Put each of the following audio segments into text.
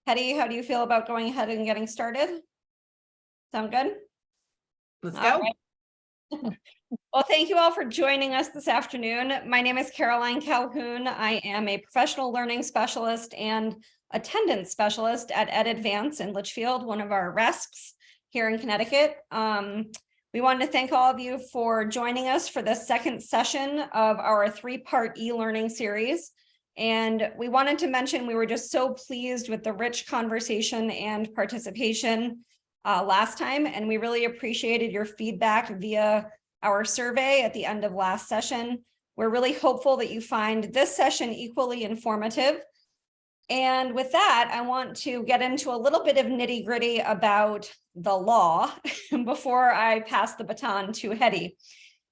Hetty, how do you feel about going ahead and getting started? Sound good? Let's All go. right. Well, thank you all for joining us this afternoon. My name is Caroline Calhoun. I am a professional learning specialist and attendance specialist at EdAdvance in Litchfield, one of our RESPs here in Connecticut. We wanted to thank all of you for joining us for the second session of our three-part e-learning series. And we wanted to mention we were just so pleased with the rich conversation and participation last time, and we really appreciated your feedback via our survey at the end of last session. We're really hopeful that you find this session equally informative. And with that, I want to get into a little bit of nitty-gritty about the law before I pass the baton to Hetty.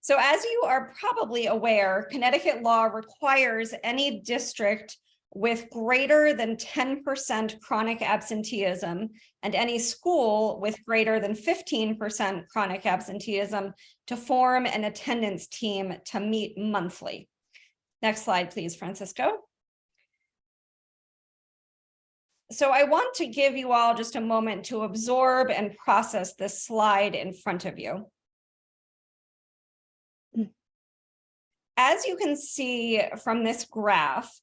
So as you are probably aware, Connecticut law requires any district with greater than 10% chronic absenteeism and any school with greater than 15% chronic absenteeism to form an attendance team to meet monthly. Next slide, please, Francisco. So I want to give you all just a moment to absorb and process this slide in front of you. As you can see from this graph,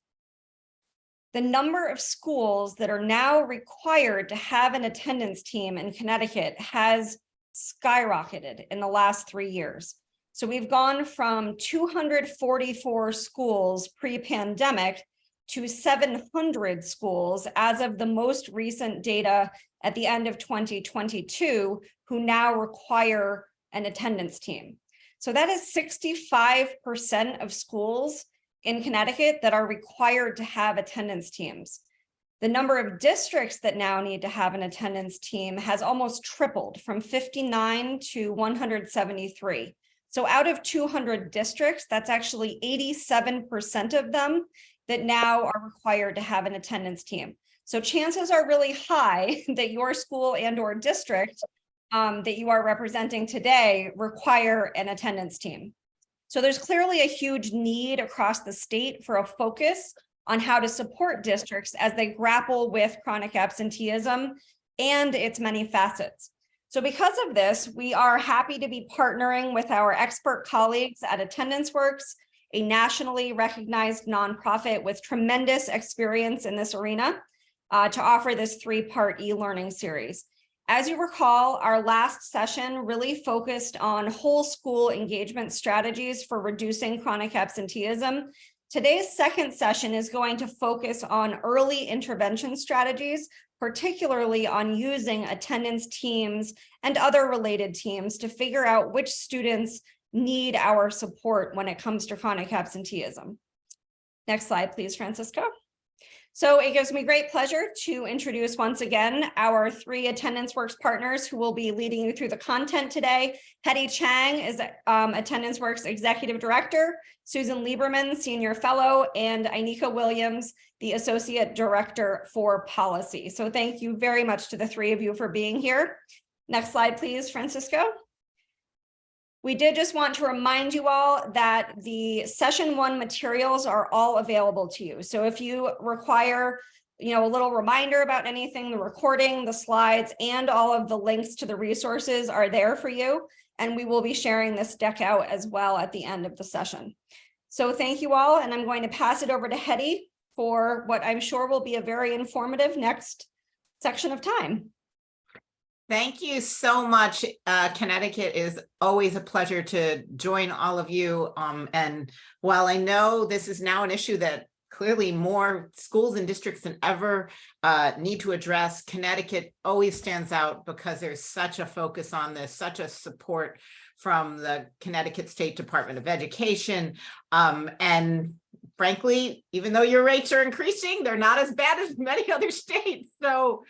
the number of schools that are now required to have an attendance team in Connecticut has skyrocketed in the last 3 years. So we've gone from 244 schools pre-pandemic to 700 schools as of the most recent data at the end of 2022, who now require an attendance team. So that is 65% of schools in Connecticut that are required to have attendance teams. The number of districts that now need to have an attendance team has almost tripled from 59 to 173. So out of 200 districts, that's actually 87% of them that now are required to have an attendance team. So chances are really high that your school and or district that you are representing today require an attendance team. So there's clearly a huge need across the state for a focus on how to support districts as they grapple with chronic absenteeism and its many facets. So because of this, we are happy to be partnering with our expert colleagues at AttendanceWorks, a nationally recognized nonprofit with tremendous experience in this arena, to offer this three-part e-learning series. As you recall, our last session really focused on whole school engagement strategies for reducing chronic absenteeism. Today's second session is going to focus on early intervention strategies, particularly on using attendance teams and other related teams to figure out which students need our support when it comes to chronic absenteeism. Next slide, please, Francisco. So it gives me great pleasure to introduce once again our three AttendanceWorks partners who will be leading you through the content today. Hetty Chang is AttendanceWorks Executive Director, Susan Lieberman, Senior Fellow, and Ainika Williams, the Associate Director for Policy. So thank you very much to the three of you for being here. Next slide, please, Francisco. We did just want to remind you all that the session 1 materials are all available to you. So if you require, a little reminder about anything, the recording, the slides, and all of the links to the resources are there for you. And we will be sharing this deck out as well at the end of the session. So thank you all. And I'm going to pass it over to Hetty for what I'm sure will be a very informative next section of time. Thank you so much. Connecticut is always a pleasure to join all of you. And while I know this is now an issue that clearly more schools and districts than ever need to address, Connecticut always stands out because there's such a focus on this, such a support from the Connecticut State Department of Education. And frankly, even though your rates are increasing, they're not as bad as many other states. So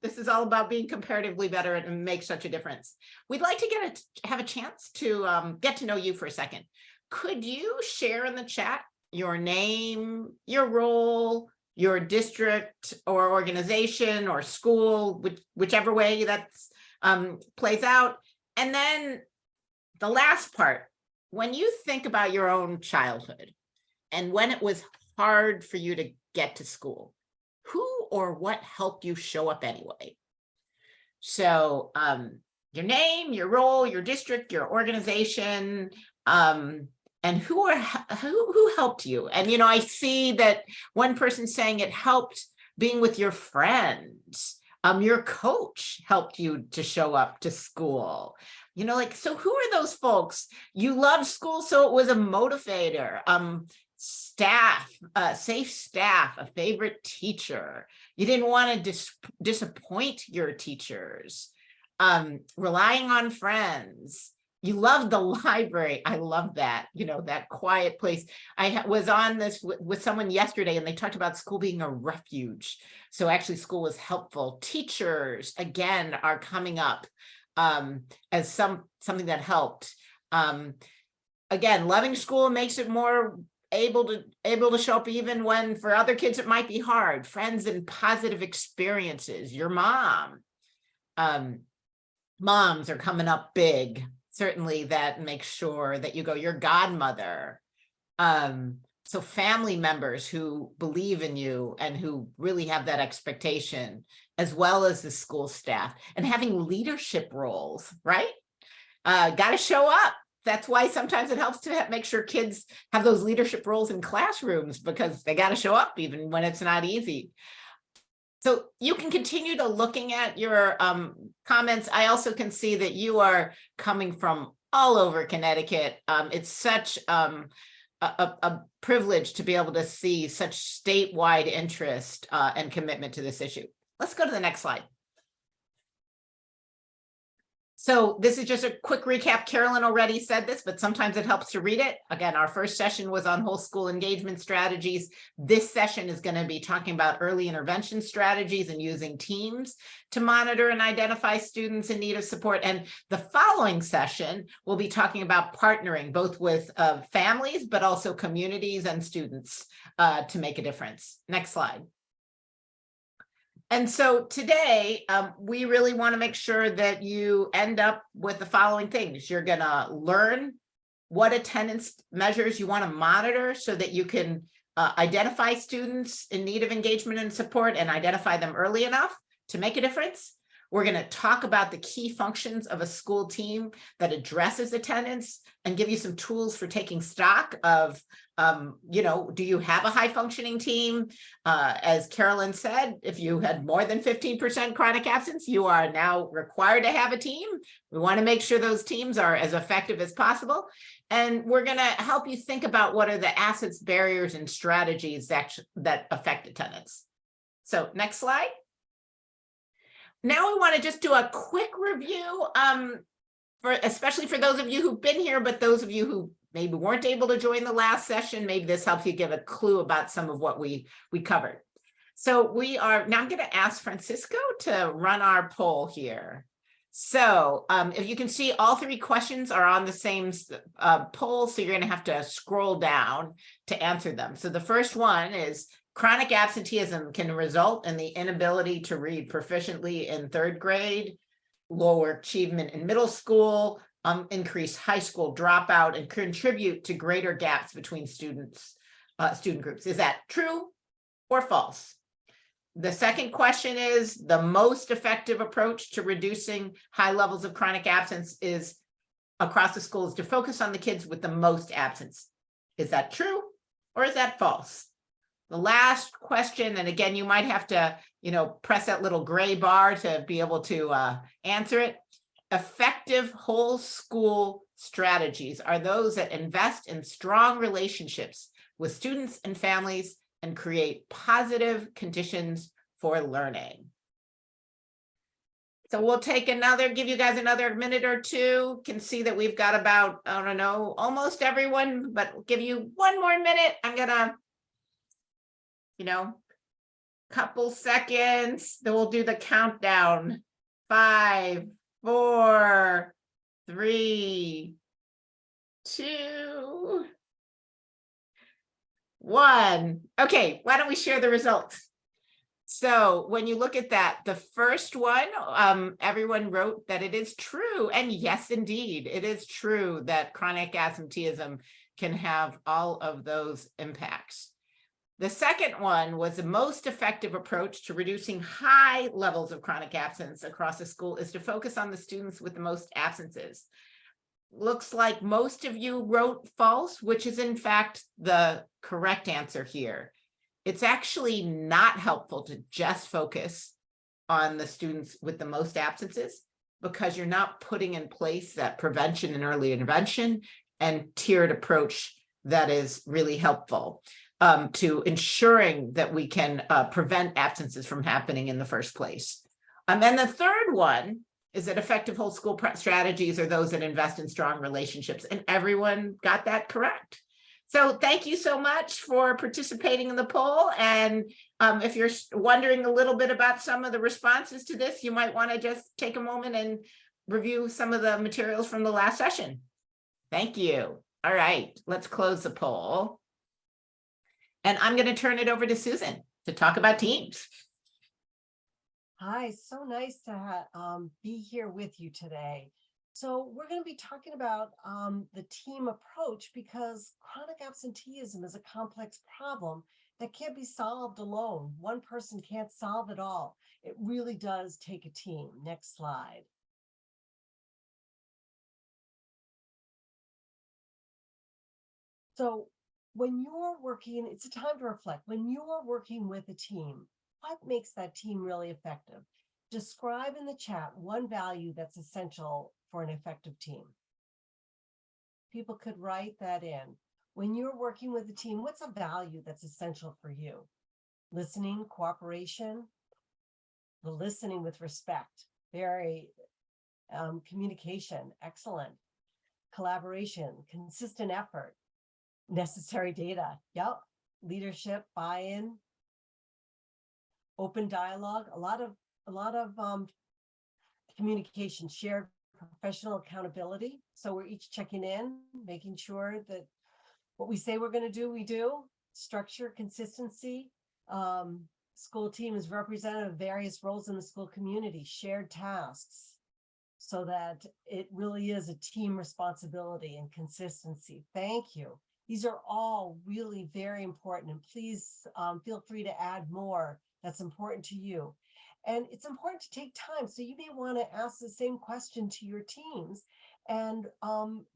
this is all about being comparatively better and make such a difference. We'd like to have a chance to get to know you for a second. Could you share in the chat your name, your role, your district or organization or school, whichever way that plays out? And then the last part, when you think about your own childhood, and when it was hard for you to get to school, who or what helped you show up anyway? So your name, your role, your district, your organization, and who helped you. And I see that one person saying it helped being with your friends. Your coach helped you to show up to school. So who are those folks? You loved school, so it was a motivator. Staff, safe staff, a favorite teacher. You didn't want to disappoint your teachers. Relying on friends. You loved the library. I love that, that quiet place. I was on this with someone yesterday, and they talked about school being a refuge. So actually school was helpful. Teachers, again, are coming up as something that helped. Again, loving school makes it more able to show up even when for other kids it might be hard. Friends and positive experiences. Your mom. Moms are coming up big. Certainly that makes sure that you go. Your godmother. So family members who believe in you and who really have that expectation, as well as the school staff, and having leadership roles, right? Got to show up. That's why sometimes it helps to make sure kids have those leadership roles in classrooms, because they got to show up even when it's not easy. So you can continue to looking at your comments. I also can see that you are coming from all over Connecticut. It's such a privilege to be able to see such statewide interest and commitment to this issue. Let's go to the next slide. So this is just a quick recap. Carolyn already said this, but sometimes it helps to read it. Again, our first session was on whole school engagement strategies. This session is going to be talking about early intervention strategies and using teams to monitor and identify students in need of support. And the following session, we'll be talking about partnering both with families, but also communities and students to make a difference. Next slide. And so today, we really want to make sure that you end up with the following things. You're going to learn what attendance measures you want to monitor so that you can identify students in need of engagement and support and identify them early enough to make a difference. We're going to talk about the key functions of a school team that addresses attendance and give you some tools for taking stock of, do you have a high functioning team? As Carolyn said, if you had more than 15% chronic absence, you are now required to have a team. We want to make sure those teams are as effective as possible. And we're going to help you think about what are the assets, barriers, and strategies that affect attendance. So next slide. Now we want to just do a quick review, especially for those of you who've been here, but those of you who maybe weren't able to join the last session, maybe this helps you give a clue about some of what we covered. So I'm going to ask Francisco to run our poll here. So if you can see, all three questions are on the same poll, so you're going to have to scroll down to answer them. So the first one is, chronic absenteeism can result in the inability to read proficiently in third grade, lower achievement in middle school, increase high school dropout, and contribute to greater gaps between student groups. Is that true or false? The second question is, the most effective approach to reducing high levels of chronic absence is across the schools to focus on the kids with the most absence. Is that true or is that false? The last question, and again, you might have to, press that little gray bar to be able to answer it. Effective whole school strategies are those that invest in strong relationships with students and families and create positive conditions for learning. So we'll take give you guys another minute or two. Can see that we've got about, I don't know, almost everyone, but we'll give you one more minute. I'm gonna, couple seconds, then we'll do the countdown. 5, 4, 3, 2, 1. Okay, why don't we share the results? So when you look at that, the first one, everyone wrote that it is true. And yes, indeed, it is true that chronic absenteeism can have all of those impacts. The second one was the most effective approach to reducing high levels of chronic absence across a school is to focus on the students with the most absences. Looks like most of you wrote false, which is in fact the correct answer here. It's actually not helpful to just focus on the students with the most absences because you're not putting in place that prevention and early intervention and tiered approach that is really helpful to ensuring that we can prevent absences from happening in the first place. And the third one is that effective whole school strategies are those that invest in strong relationships, and everyone got that correct. So thank you so much for participating in the poll. And if you're wondering a little bit about some of the responses to this, you might want to just take a moment and review some of the materials from the last session. Thank you. All right, let's close the poll. And I'm going to turn it over to Susan to talk about teams. Hi, so nice to be here with you today. So we're going to be talking about the team approach because chronic absenteeism is a complex problem that can't be solved alone. One person can't solve it all. It really does take a team. Next slide. So when you're working, it's a time to reflect. When you're working with a team, what makes that team really effective? Describe in the chat one value that's essential for an effective team. People could write that in. When you're working with a team, what's a value that's essential for you? Listening, cooperation, the listening with respect, communication, excellent. Collaboration, consistent effort, necessary data, yep. Leadership, buy-in, open dialogue, a lot of communication, shared professional accountability. So we're each checking in, making sure that what we say we're going to do, we do. Structure, consistency. School team is representative of various roles in the school community, shared tasks, so that it really is a team responsibility and consistency. Thank you. These are all really very important, and please feel free to add more that's important to you. And it's important to take time. So you may want to ask the same question to your teams and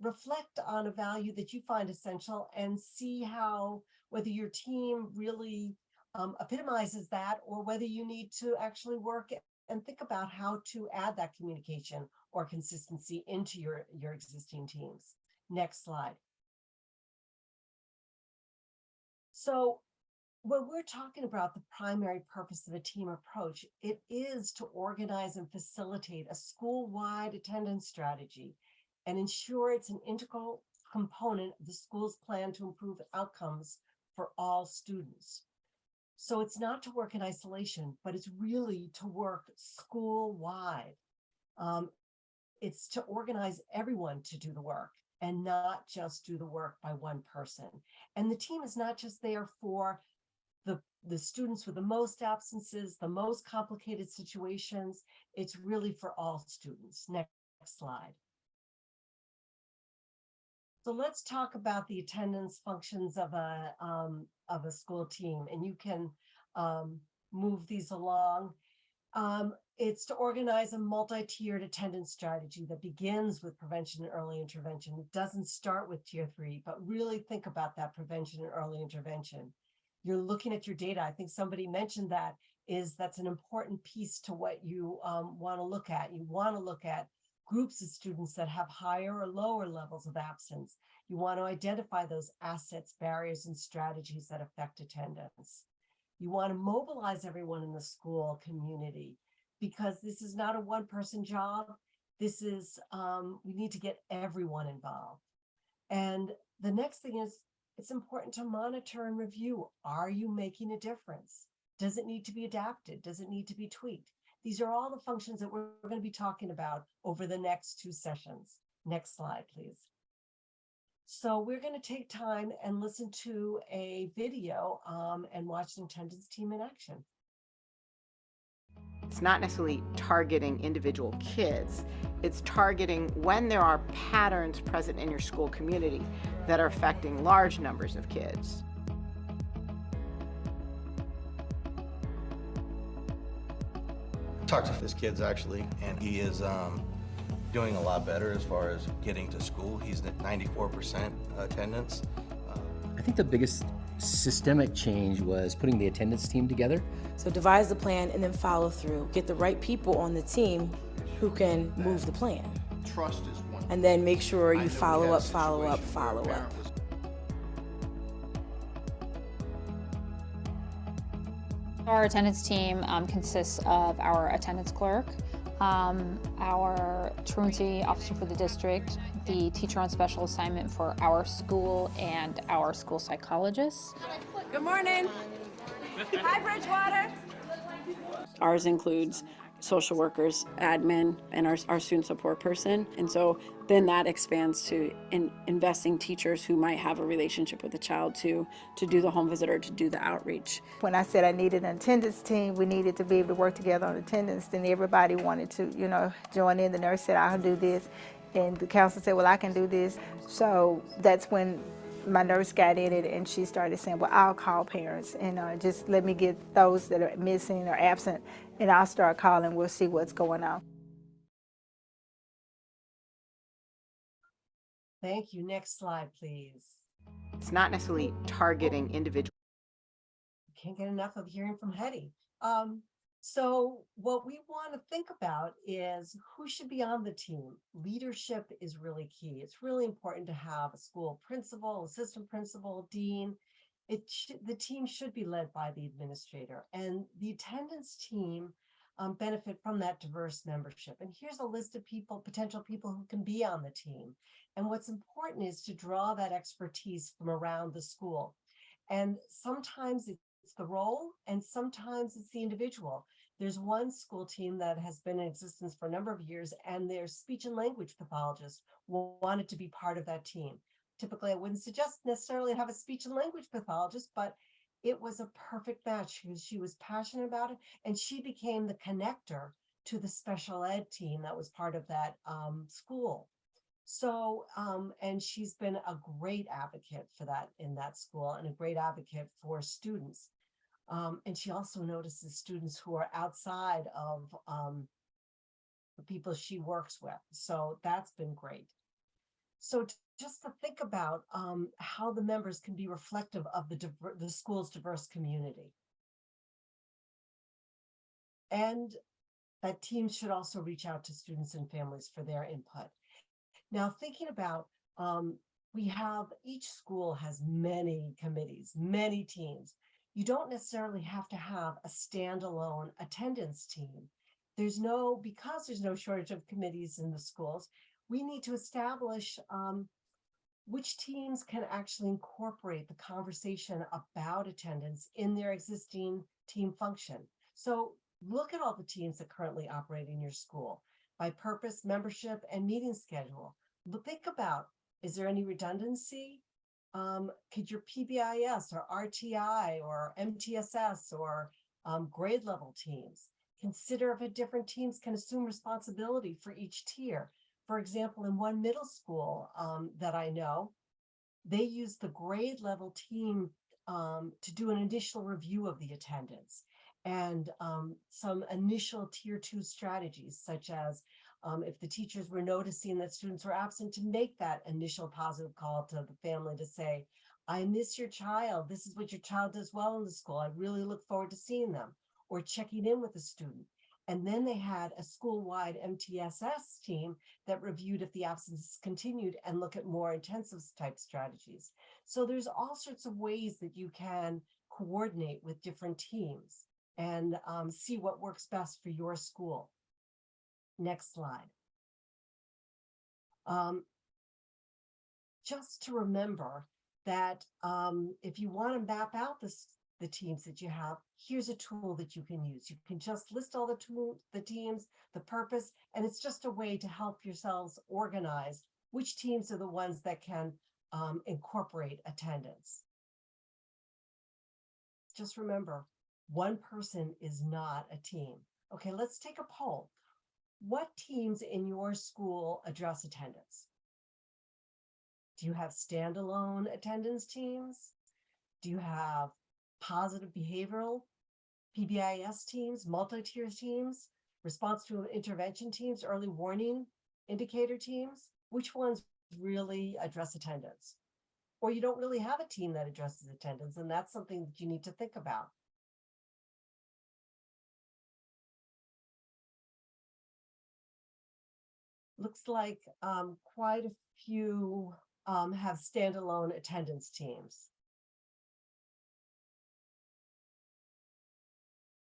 reflect on a value that you find essential and see whether your team really epitomizes that or whether you need to actually work and think about how to add that communication or consistency into your existing teams. Next slide. So when we're talking about the primary purpose of a team approach, it is to organize and facilitate a school-wide attendance strategy and ensure it's an integral component of the school's plan to improve outcomes for all students. So it's not to work in isolation, but it's really to work school-wide. It's to organize everyone to do the work and not just do the work by one person. And the team is not just there for the students with the most absences, the most complicated situations. It's really for all students. Next slide. So let's talk about the attendance functions of a school team, and you can move these along. It's to organize a multi-tiered attendance strategy that begins with prevention and early intervention. It doesn't start with tier 3, but really think about that prevention and early intervention. You're looking at your data. I think somebody mentioned that's an important piece to what you want to look at. You want to look at groups of students that have higher or lower levels of absence. You want to identify those assets, barriers, and strategies that affect attendance. You want to mobilize everyone in the school community because this is not a one-person job. This is, we need to get everyone involved. And the next thing is, it's important to monitor and review. Are you making a difference? Does it need to be adapted? Does it need to be tweaked? These are all the functions that we're going to be talking about over the next 2 sessions. Next slide, please. So we're going to take time and listen to a video and watch the attendance team in action. It's not necessarily targeting individual kids. It's targeting when there are patterns present in your school community that are affecting large numbers of kids. Talked to his kids actually, and he is doing a lot better as far as getting to school. He's at 94% attendance. I think the biggest systemic change was putting the attendance team together. So devise the plan and then follow through. Get the right people on the team who can move the plan. Trust is one. And then make sure I you know we follow had a up, follow up, situation where a follow parent up. was- Our attendance team consists of our attendance clerk, our truancy officer for the district, the teacher on special assignment for our school, and our school psychologist. Good morning. Hi, Bridgewater. Ours includes social workers, admin, and our student support person. And so then that expands to investing teachers who might have a relationship with the child to do the home visit or to do the outreach. When I said I needed an attendance team, we needed to be able to work together on attendance, then everybody wanted to, join in. The nurse said, I'll do this. And the counselor said, well, I can do this. So that's when my nurse got in it and she started saying, well, I'll call parents and just let me get those that are missing or absent and I'll start calling. We'll see what's going on. Thank you. Next slide, please. It's not necessarily targeting individual. Can't get enough of hearing from Hetty. So what we want to think about is who should be on the team. Leadership is really key. It's really important to have a school principal, assistant principal, dean. The team should be led by the administrator, and the attendance team benefit from that diverse membership. And here's a list of potential people who can be on the team. And what's important is to draw that expertise from around the school. And sometimes it's the role, and sometimes it's the individual. There's one school team that has been in existence for a number of years, and their speech and language pathologist wanted to be part of that team. Typically, I wouldn't suggest necessarily have a speech and language pathologist, but it was a perfect match because she was passionate about it, and she became the connector to the special ed team that was part of that school. So, and she's been a great advocate for that in that school and a great advocate for students. And she also notices students who are outside of the people she works with. So that's been great. So just to think about how the members can be reflective of the school's diverse community. And that teams should also reach out to students and families for their input. Now, thinking about, each school has many committees, many teams. You don't necessarily have to have a standalone attendance team. Because there's no shortage of committees in the schools, we need to establish which teams can actually incorporate the conversation about attendance in their existing team function. So look at all the teams that currently operate in your school by purpose, membership, and meeting schedule. But think about, is there any redundancy? Could your PBIS or RTI or MTSS or grade level teams consider if different teams can assume responsibility for each tier? For example, in one middle school that I know, they use the grade level team to do an initial review of the attendance and some initial tier 2 strategies, such as if the teachers were noticing that students were absent, to make that initial positive call to the family to say, I miss your child. This is what your child does well in the school. I really look forward to seeing them, or checking in with the student. And then they had a school-wide MTSS team that reviewed if the absence continued and look at more intensive type strategies. So there's all sorts of ways that you can coordinate with different teams and see what works best for your school. Next slide. Just to remember that if you want to map out the teams that you have, here's a tool that you can use. You can just list all the teams, the purpose, and it's just a way to help yourselves organize which teams are the ones that can incorporate attendance. Just remember, one person is not a team. Okay, let's take a poll. What teams in your school address attendance? Do you have standalone attendance teams? Do you have positive behavioral PBIS teams, multi-tier teams, response to intervention teams, early warning indicator teams, which ones really address attendance? Or you don't really have a team that addresses attendance, and that's something that you need to think about. Looks like quite a few have standalone attendance teams.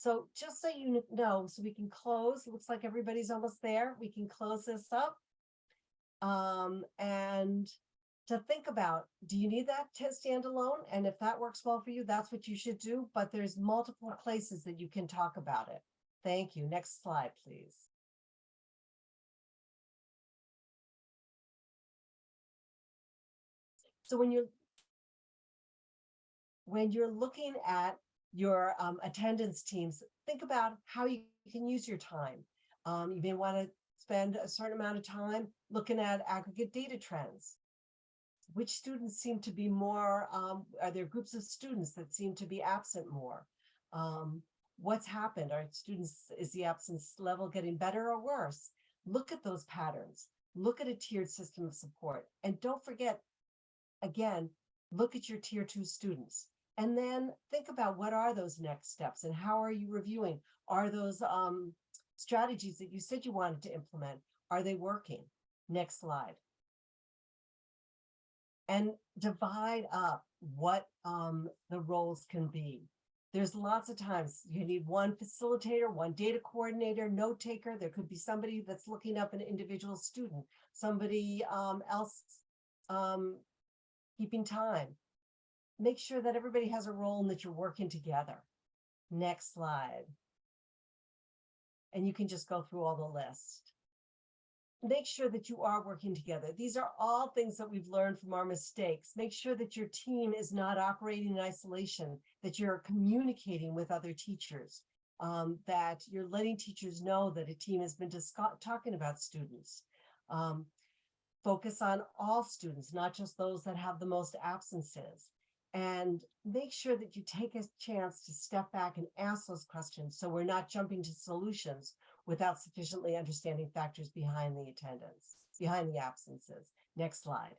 So just so you know, so we can close, looks like everybody's almost there. We can close this up. And to think about, do you need that to stand alone? And if that works well for you, that's what you should do. But there's multiple places that you can talk about it. Thank you. Next slide, please. So when you're looking at your attendance teams, think about how you can use your time. You may want to spend a certain amount of time looking at aggregate data trends. Which students seem to be more, are there groups of students that seem to be absent more? What's happened? Are students, is the absence level getting better or worse? Look at those patterns. Look at a tiered system of support. And don't forget, again, look at your tier 2 students. And then think about what are those next steps and how are you reviewing? Are those strategies that you said you wanted to implement, are they working? Next slide. And divide up what the roles can be. There's lots of times you need one facilitator, one data coordinator, note taker. There could be somebody that's looking up an individual student, somebody else keeping time. Make sure that everybody has a role and that you're working together. Next slide. And you can just go through all the list. Make sure that you are working together. These are all things that we've learned from our mistakes. Make sure that your team is not operating in isolation, that you're communicating with other teachers, that you're letting teachers know that a team has been talking about students. Focus on all students, not just those that have the most absences. And make sure that you take a chance to step back and ask those questions so we're not jumping to solutions without sufficiently understanding factors behind the attendance, behind the absences. Next slide.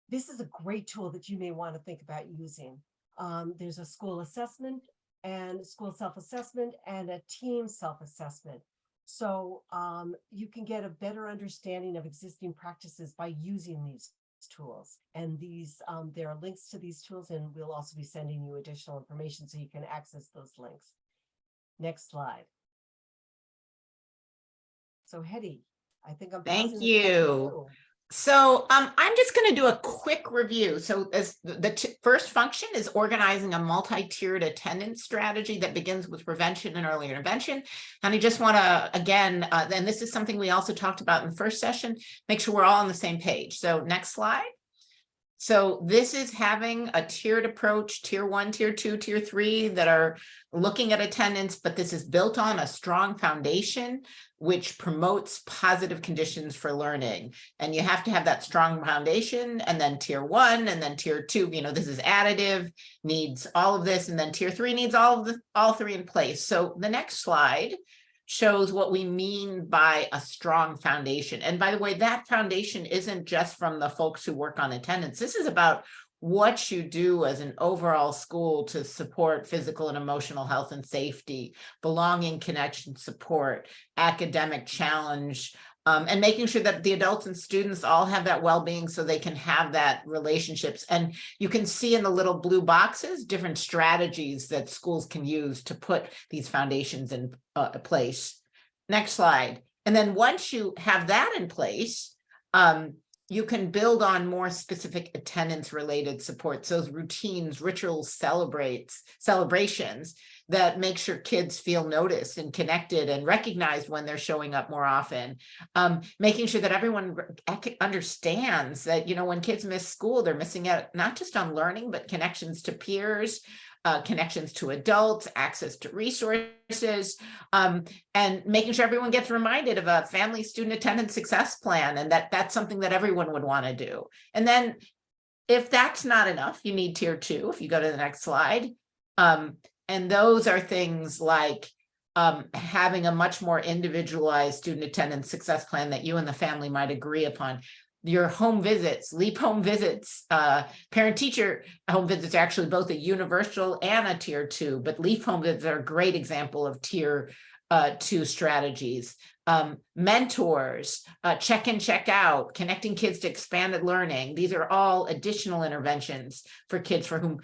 This is a great tool that you may want to think about using. There's a school assessment and school self-assessment and a team self-assessment. So you can get a better understanding of existing practices by using these tools. And these there are links to these tools, and we'll also be sending you additional information so you can access those links. Next slide. So Hetty, I think I'm Thank passing the mic to you. So I'm just going to do a quick review. So as the first function is organizing a multi-tiered attendance strategy that begins with prevention and early intervention. And I just want to, again, and this is something we also talked about in the first session, make sure we're all on the same page. So next slide. So this is having a tiered approach, tier 1, tier 2, tier 3 that are looking at attendance, but this is built on a strong foundation which promotes positive conditions for learning. And you have to have that strong foundation, and then tier 1 and then tier 2, you know, this is additive, needs all of this, and then tier 3 needs all three in place. So the next slide shows what we mean by a strong foundation. And by the way, that foundation isn't just from the folks who work on attendance. This is about what you do as an overall school to support physical and emotional health and safety, belonging, connection, support, academic challenge, and making sure that the adults and students all have that well-being so they can have that relationships. And you can see in the little blue boxes different strategies that schools can use to put these foundations in place. Next slide. And then once you have that in place, you can build on more specific attendance related supports, those routines, rituals, celebrations that make sure kids feel noticed and connected and recognized when they're showing up more often. Making sure that everyone understands that, you know, when kids miss school, they're missing out not just on learning, but connections to peers, connections to adults, access to resources, and making sure everyone gets reminded of a family student attendance success plan, and that's something that everyone would want to do. And then If that's not enough, you need tier 2, if you go to the next slide. And those are things like having a much more individualized student attendance success plan that you and the family might agree upon. Your home visits, LEAP home visits, parent-teacher home visits are actually both a universal and a tier 2, but LEAP home visits are a great example of tier 2 strategies. Mentors, check in, check out, connecting kids to expanded learning. These are all additional interventions for kids for whom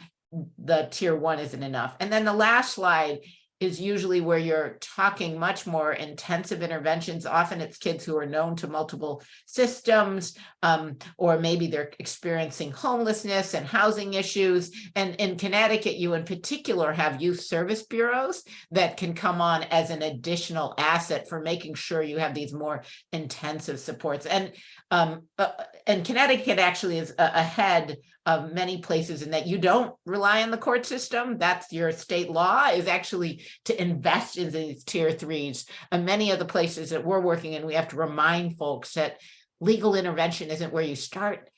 the tier 1 isn't enough. And then the last slide is usually where you're talking much more intensive interventions. Often it's kids who are known to multiple systems, or maybe they're experiencing homelessness and housing issues. And in Connecticut, you in particular have youth service bureaus that can come on as an additional asset for making sure you have these more intensive supports. And Connecticut actually is ahead of many places in that you don't rely on the court system. That's your state law, is actually to invest in these tier 3s. And many of the places that we're working in, we have to remind folks that legal intervention isn't where you start.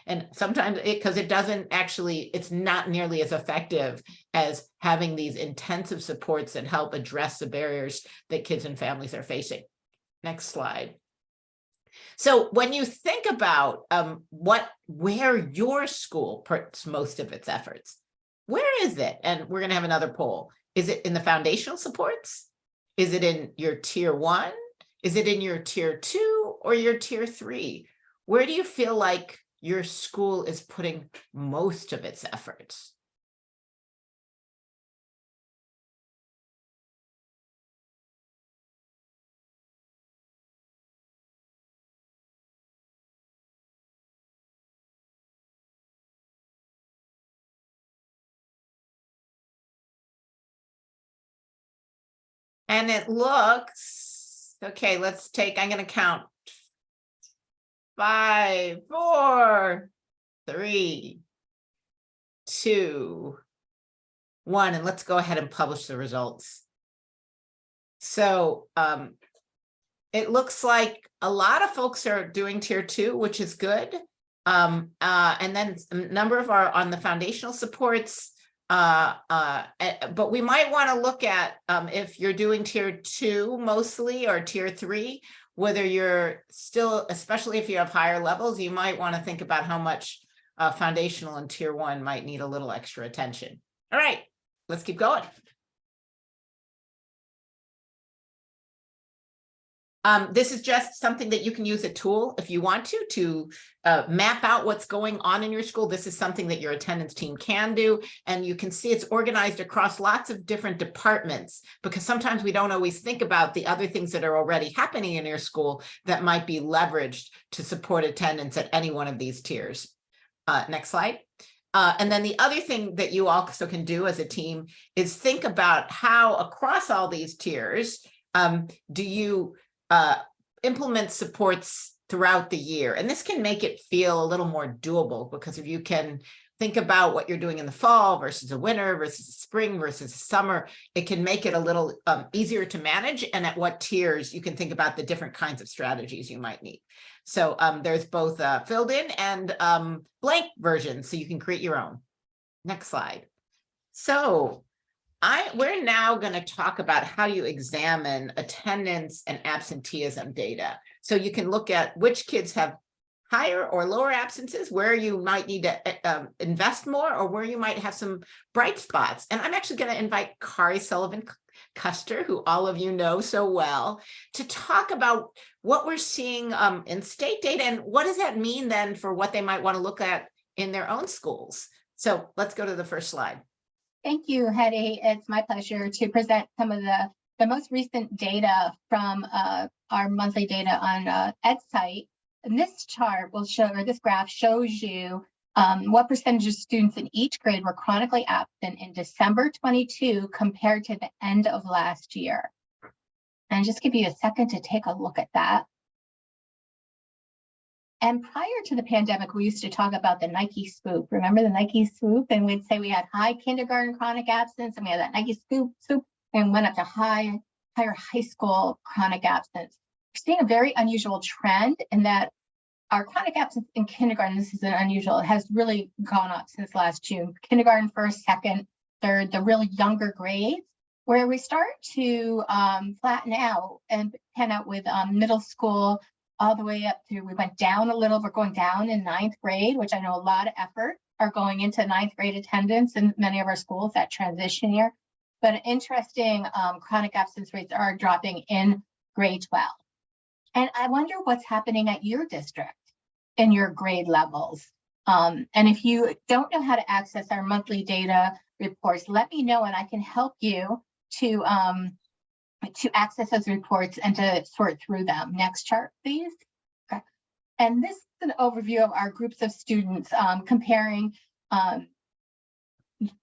And sometimes because it doesn't actually, it's not nearly as effective as having these intensive supports that help address the barriers that kids and families are facing. Next slide. So when you think about where your school puts most of its efforts, where is it? And we're going to have another poll. Is it in the foundational supports? Is it in your tier 1? Is it in your tier 2 or your tier 3? Where do you feel like your school is putting most of its efforts? And it looks, okay, let's take, I'm going to count 5, 4, 3, 2, 1, and let's go ahead and publish the results. So it looks like a lot of folks are doing tier 2, which is good. And then a number of our on the foundational supports. But we might want to look at if you're doing tier 2 mostly or tier 3, whether you're still, especially if you have higher levels, you might want to think about how much foundational and tier 1 might need a little extra attention. All right, let's keep going. This is just something that you can use a tool if you want to map out what's going on in your school. This is something that your attendance team can do. And you can see it's organized across lots of different departments, because sometimes we don't always think about the other things that are already happening in your school that might be leveraged to support attendance at any one of these tiers. Next slide. And then the other thing that you also can do as a team is think about how across all these tiers, do you implement supports throughout the year. And this can make it feel a little more doable, because if you can think about what you're doing in the fall versus the winter versus the spring versus the summer, it can make it a little easier to manage. And at what tiers you can think about the different kinds of strategies you might need. So there's both filled in and blank versions, so you can create your own. Next slide. So we're now going to talk about how you examine attendance and absenteeism data. So you can look at which kids have higher or lower absences, where you might need to invest more, or where you might have some bright spots. And I'm actually going to invite Kari Sullivan-Custer, who all of you know so well, to talk about what we're seeing in state data and what does that mean then for what they might want to look at in their own schools. So let's go to the first slide. Thank you, Hetty. It's my pleasure to present some of the most recent data from our monthly data on EdSite. And this chart will show, or this graph shows you what percentage of students in each grade were chronically absent in December 22 compared to the end of last year. And just give you a second to take a look at that. And prior to the pandemic, we used to talk about the Nike swoop. Remember the Nike swoop? And we'd say we had high kindergarten chronic absence, and we had that Nike swoop, and went up to higher high school chronic absence. We're seeing a very unusual trend in that our chronic absence in kindergarten, this is unusual, it has really gone up since last June. Kindergarten, first, second, third, the really younger grades, where we start to flatten out and pan out with middle school all the way up to, we went down a little, we're going down in 9th grade, which I know a lot of effort are going into 9th grade attendance in many of our schools, that transition year. But interesting, chronic absence rates are dropping in grade 12. And I wonder what's happening at your district in your grade levels. And if you don't know how to access our monthly data reports, let me know and I can help you to access those reports and to sort through them. Next chart, please. Okay. And this is an overview of our groups of students comparing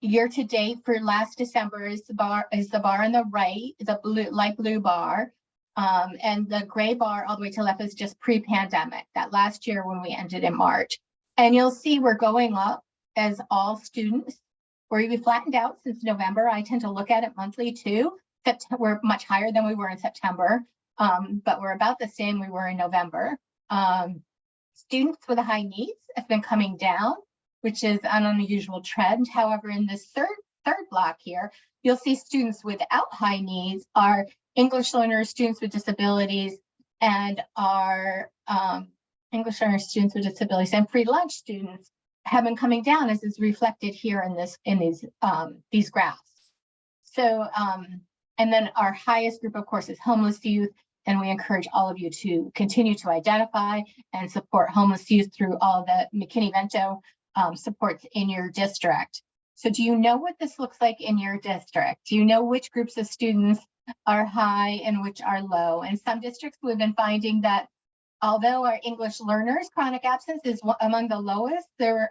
year to date for last December is the bar on the right, the blue, light blue bar. And the gray bar all the way to the left is just pre-pandemic, that last year when we ended in March. And you'll see we're going up as all students. We flattened out since November. I tend to look at it monthly too. We're much higher than we were in September, but we're about the same we were in November. Students with high needs have been coming down, which is an unusual trend. However, in this third block here, you'll see students without high needs are English learners, students with disabilities, and our English learners, students with disabilities, and free lunch students have been coming down, as is reflected here in these graphs. So, and then our highest group, of course, is homeless youth, and we encourage all of you to continue to identify and support homeless youth through all the McKinney-Vento supports in your district. So do you know what this looks like in your district? Do you know which groups of students are high and which are low? In some districts, we've been finding that although our English learners chronic absence is among the lowest, their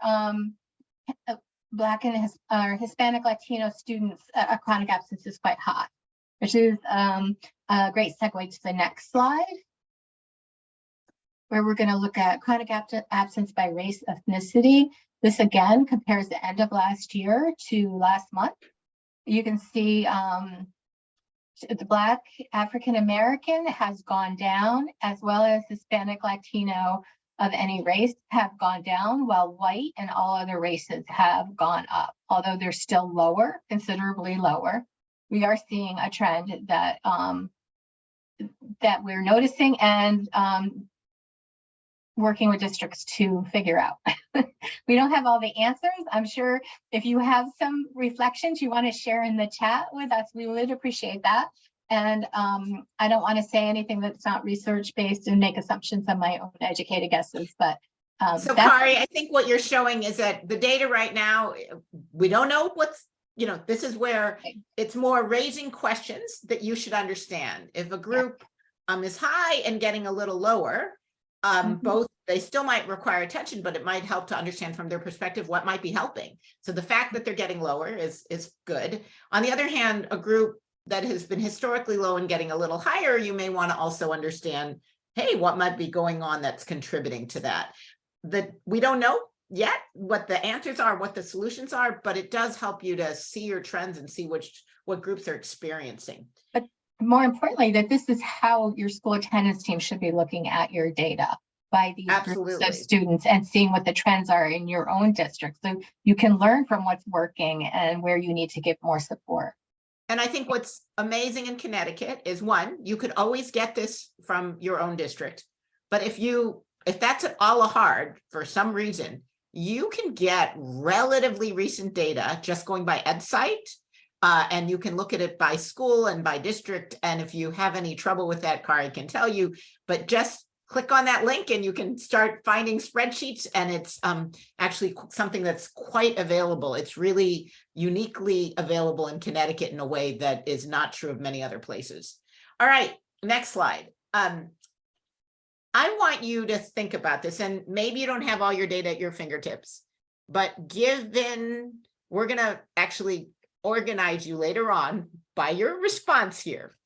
Black and Hispanic Latino students chronic absence is quite high, which is a great segue to the next slide, where we're going to look at chronic absence by race, ethnicity. This again compares the end of last year to last month. You can see the Black African American has gone down, as well as Hispanic Latino of any race have gone down, while white and all other races have gone up. Although they're still lower, considerably lower, we are seeing a trend that that we're noticing and working with districts to figure out. We don't have all the answers. I'm sure if you have some reflections you want to share in the chat with us, we would appreciate that. And I don't want to say anything that's not research-based and make assumptions on my own educated guesses, but so Kari, I think what you're showing is that the data right now, we don't know what's, this is where it's more raising questions that you should understand. If a group is high and getting a little lower, both, they still might require attention, but it might help to understand from their perspective what might be helping. So the fact that they're getting lower is good. On the other hand, a group that has been historically low and getting a little higher, you may want to also understand, hey, what might be going on that's contributing to that. That we don't know yet what the answers are, what the solutions are, but it does help you to see your trends and see what groups are experiencing. But more importantly, that this is how your school attendance team should be looking at your data by these groups of students and seeing what the trends are in your own district. So you can learn from what's working and where you need to give more support. And I think what's amazing in Connecticut is, one, you could always get this from your own district. But if that's at all hard for some reason, you can get relatively recent data just going by EdSite. And you can look at it by school and by district. And if you have any trouble with that, Kari can tell you, but just click on that link and you can start finding spreadsheets, and it's actually something that's quite available. It's really uniquely available in Connecticut in a way that is not true of many other places. All right, next slide. I want you to think about this, and maybe you don't have all your data at your fingertips, but we're gonna actually organize you later on by your response here.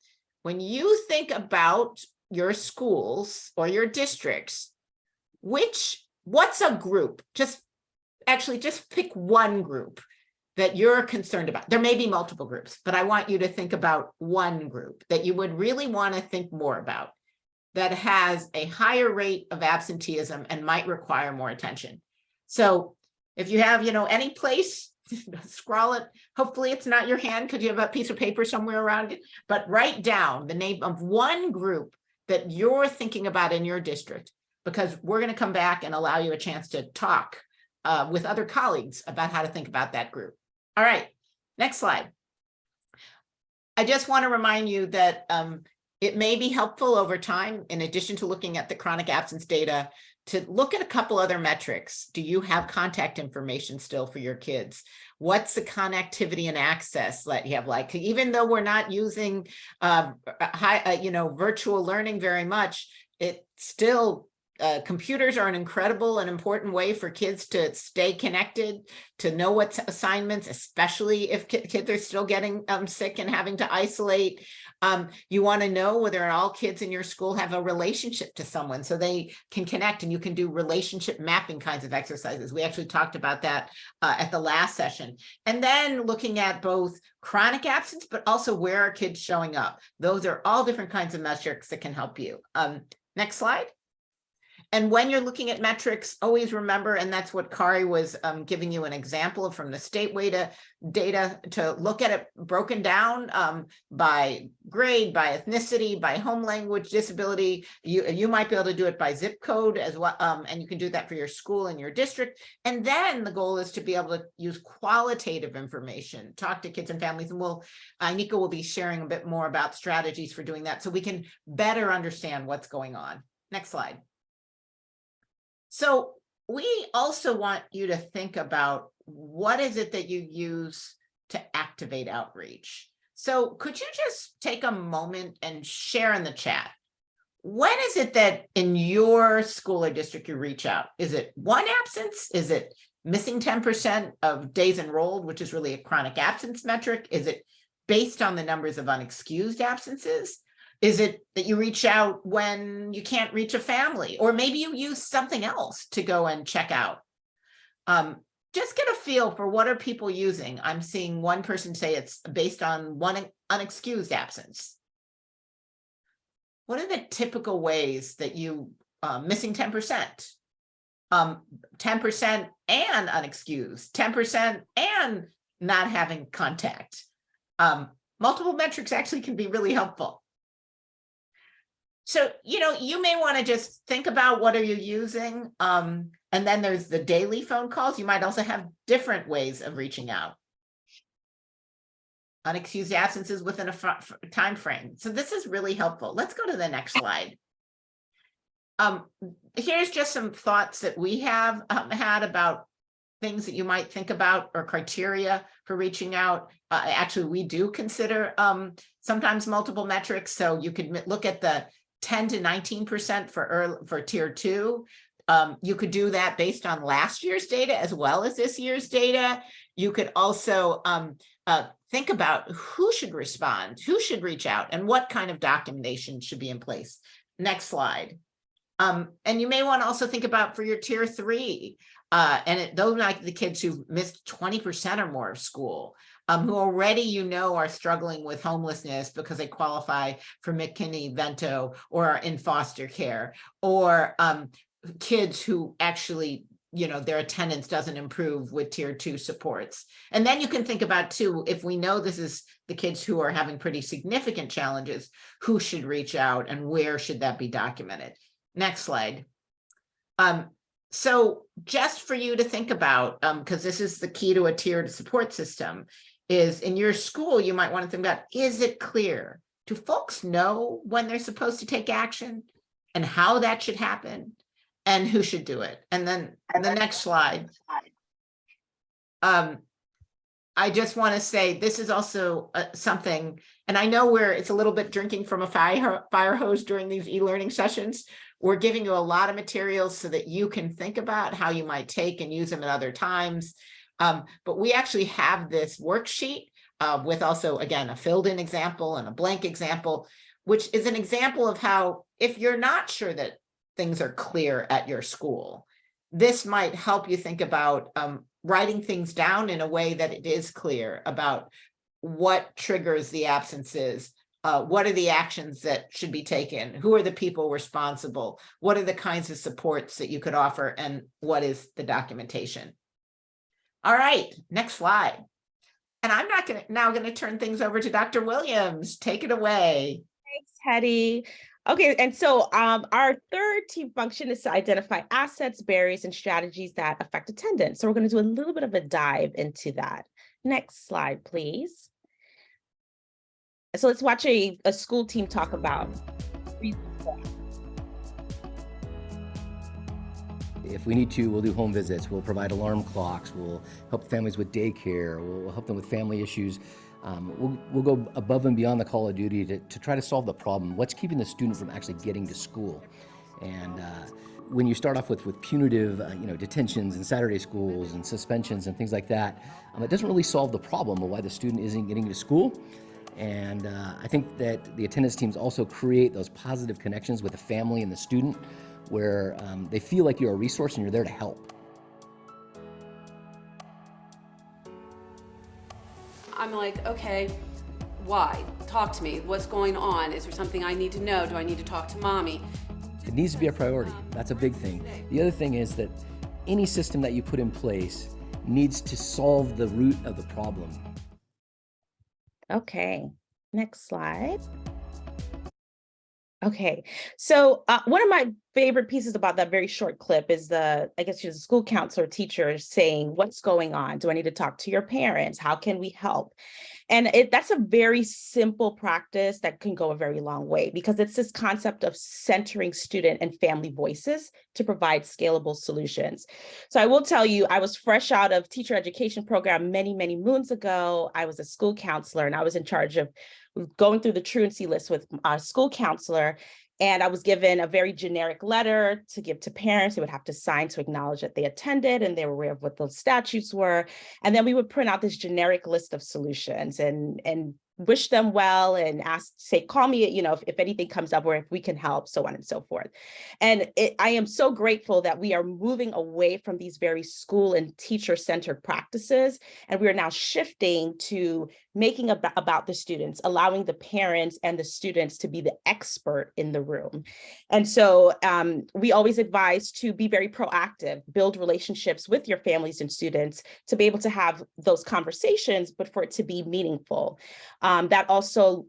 When you think about your schools or your districts, what's a group? Just pick one group that you're concerned about. There may be multiple groups, but I want you to think about one group that you would really want to think more about. that has a higher rate of absenteeism and might require more attention. So if you have, any place, scrawl it. Hopefully it's not your hand because you have a piece of paper somewhere around it, but write down the name of one group that you're thinking about in your district, because we're going to come back and allow you a chance to talk with other colleagues about how to think about that group. All right, next slide. I just want to remind you that it may be helpful over time, in addition to looking at the chronic absence data, to look at a couple other metrics. Do you have contact information still for your kids? What's the connectivity and access that you have? Like, even though we're not using virtual learning very much, it still computers are an incredible and important way for kids to stay connected, to know what's assignments, especially if kids are still getting sick and having to isolate. You want to know whether all kids in your school have a relationship to someone so they can connect, and you can do relationship mapping kinds of exercises. We actually talked about that at the last session. And then looking at both chronic absence, but also where are kids showing up. Those are all different kinds of metrics that can help you. Next slide. And when you're looking at metrics, always remember, and that's what Kari was giving you an example of from the state data, to look at it broken down by grade, by ethnicity, by home language, disability. You might be able to do it by zip code as well, and you can do that for your school and your district. And then the goal is to be able to use qualitative information, talk to kids and families, and Nika will be sharing a bit more about strategies for doing that so we can better understand what's going on. Next slide. So we also want you to think about what is it that you use to activate outreach. So could you just take a moment and share in the chat? When is it that in your school or district you reach out? Is it one absence? Is it missing 10% of days enrolled, which is really a chronic absence metric? Is it based on the numbers of unexcused absences? Is it that you reach out when you can't reach a family, or maybe you use something else to go and check out? Just get a feel for what are people using. I'm seeing one person say it's based on one unexcused absence. What are the typical ways that you missing 10%, 10% and unexcused, 10% and not having contact? Multiple metrics actually can be really helpful. So, you may want to just think about what are you using. And then there's the daily phone calls. You might also have different ways of reaching out. Unexcused absences within a time frame. So this is really helpful. Let's go to the next slide. Here's just some thoughts that we have had about things that you might think about, or criteria for reaching out. Actually, we do consider sometimes multiple metrics. So you could look at the 10 to 19% for tier 2. You could do that based on last year's data as well as this year's data. You could also think about who should respond, who should reach out, and what kind of documentation should be in place. Next slide. And you may want to also think about for your tier 3, those like the kids who missed 20% or more of school, who already are struggling with homelessness because they qualify for McKinney-Vento or are in foster care, or kids who actually, their attendance doesn't improve with tier 2 supports. And then you can think about too, if we know this is the kids who are having pretty significant challenges, who should reach out and where should that be documented? Next slide. So just for you to think about, because this is the key to a tiered support system, is in your school, you might want to think about, is it clear? Do folks know when they're supposed to take action and how that should happen and who should do it? And then the next slide. I just want to say this is also something, and I know it's a little bit drinking from a fire hose during these e-learning sessions. We're giving you a lot of materials so that you can think about how you might take and use them at other times. But we actually have this worksheet with also, again, a filled in example and a blank example, which is an example of how, if you're not sure that things are clear at your school, this might help you think about writing things down in a way that it is clear about what triggers the absences, what are the actions that should be taken? Who are the people responsible? What are the kinds of supports that you could offer? And what is the documentation? All right, next slide. And I'm now going to turn things over to Dr. Williams. Take it away. Thanks, Hetty. Okay, and so our third team function is to identify assets, barriers, and strategies that affect attendance. So we're going to do a little bit of a dive into that. Next slide, please. So let's watch a school team talk about. If we need to, we'll do home visits, we'll provide alarm clocks, we'll help families with daycare, we'll help them with family issues. We'll go above and beyond the call of duty to try to solve the problem. What's keeping the student from actually getting to school? And when you start off with punitive detentions and Saturday schools and suspensions and things like that, it doesn't really solve the problem of why the student isn't getting to school. And I think that the attendance teams also create those positive connections with the family and the student where they feel like you're a resource and you're there to help. I'm like, okay, why? Talk to me. What's going on? Is there something I need to know? Do I need to talk to mommy? It needs to be a priority. That's a big thing. The other thing is that any system that you put in place needs to solve the root of the problem. Okay, next slide. Okay, so one of my favorite pieces about that very short clip is I guess she's a school counselor teacher saying, what's going on? Do I need to talk to your parents? How can we help? And that's a very simple practice that can go a very long way because it's this concept of centering student and family voices to provide scalable solutions. So I will tell you, I was fresh out of teacher education program many, many moons ago. I was a school counselor and I was in charge of going through the truancy list with our school counselor. And I was given a very generic letter to give to parents. They would have to sign to acknowledge that they attended and they were aware of what those statutes were. And then we would print out this generic list of solutions and wish them well and say, call me, if anything comes up or if we can help, so on and so forth. And I am so grateful that we are moving away from these very school and teacher-centered practices. And we are now shifting to making about the students, allowing the parents and the students to be the expert in the room. And so we always advise to be very proactive, build relationships with your families and students to be able to have those conversations, but for it to be meaningful. That also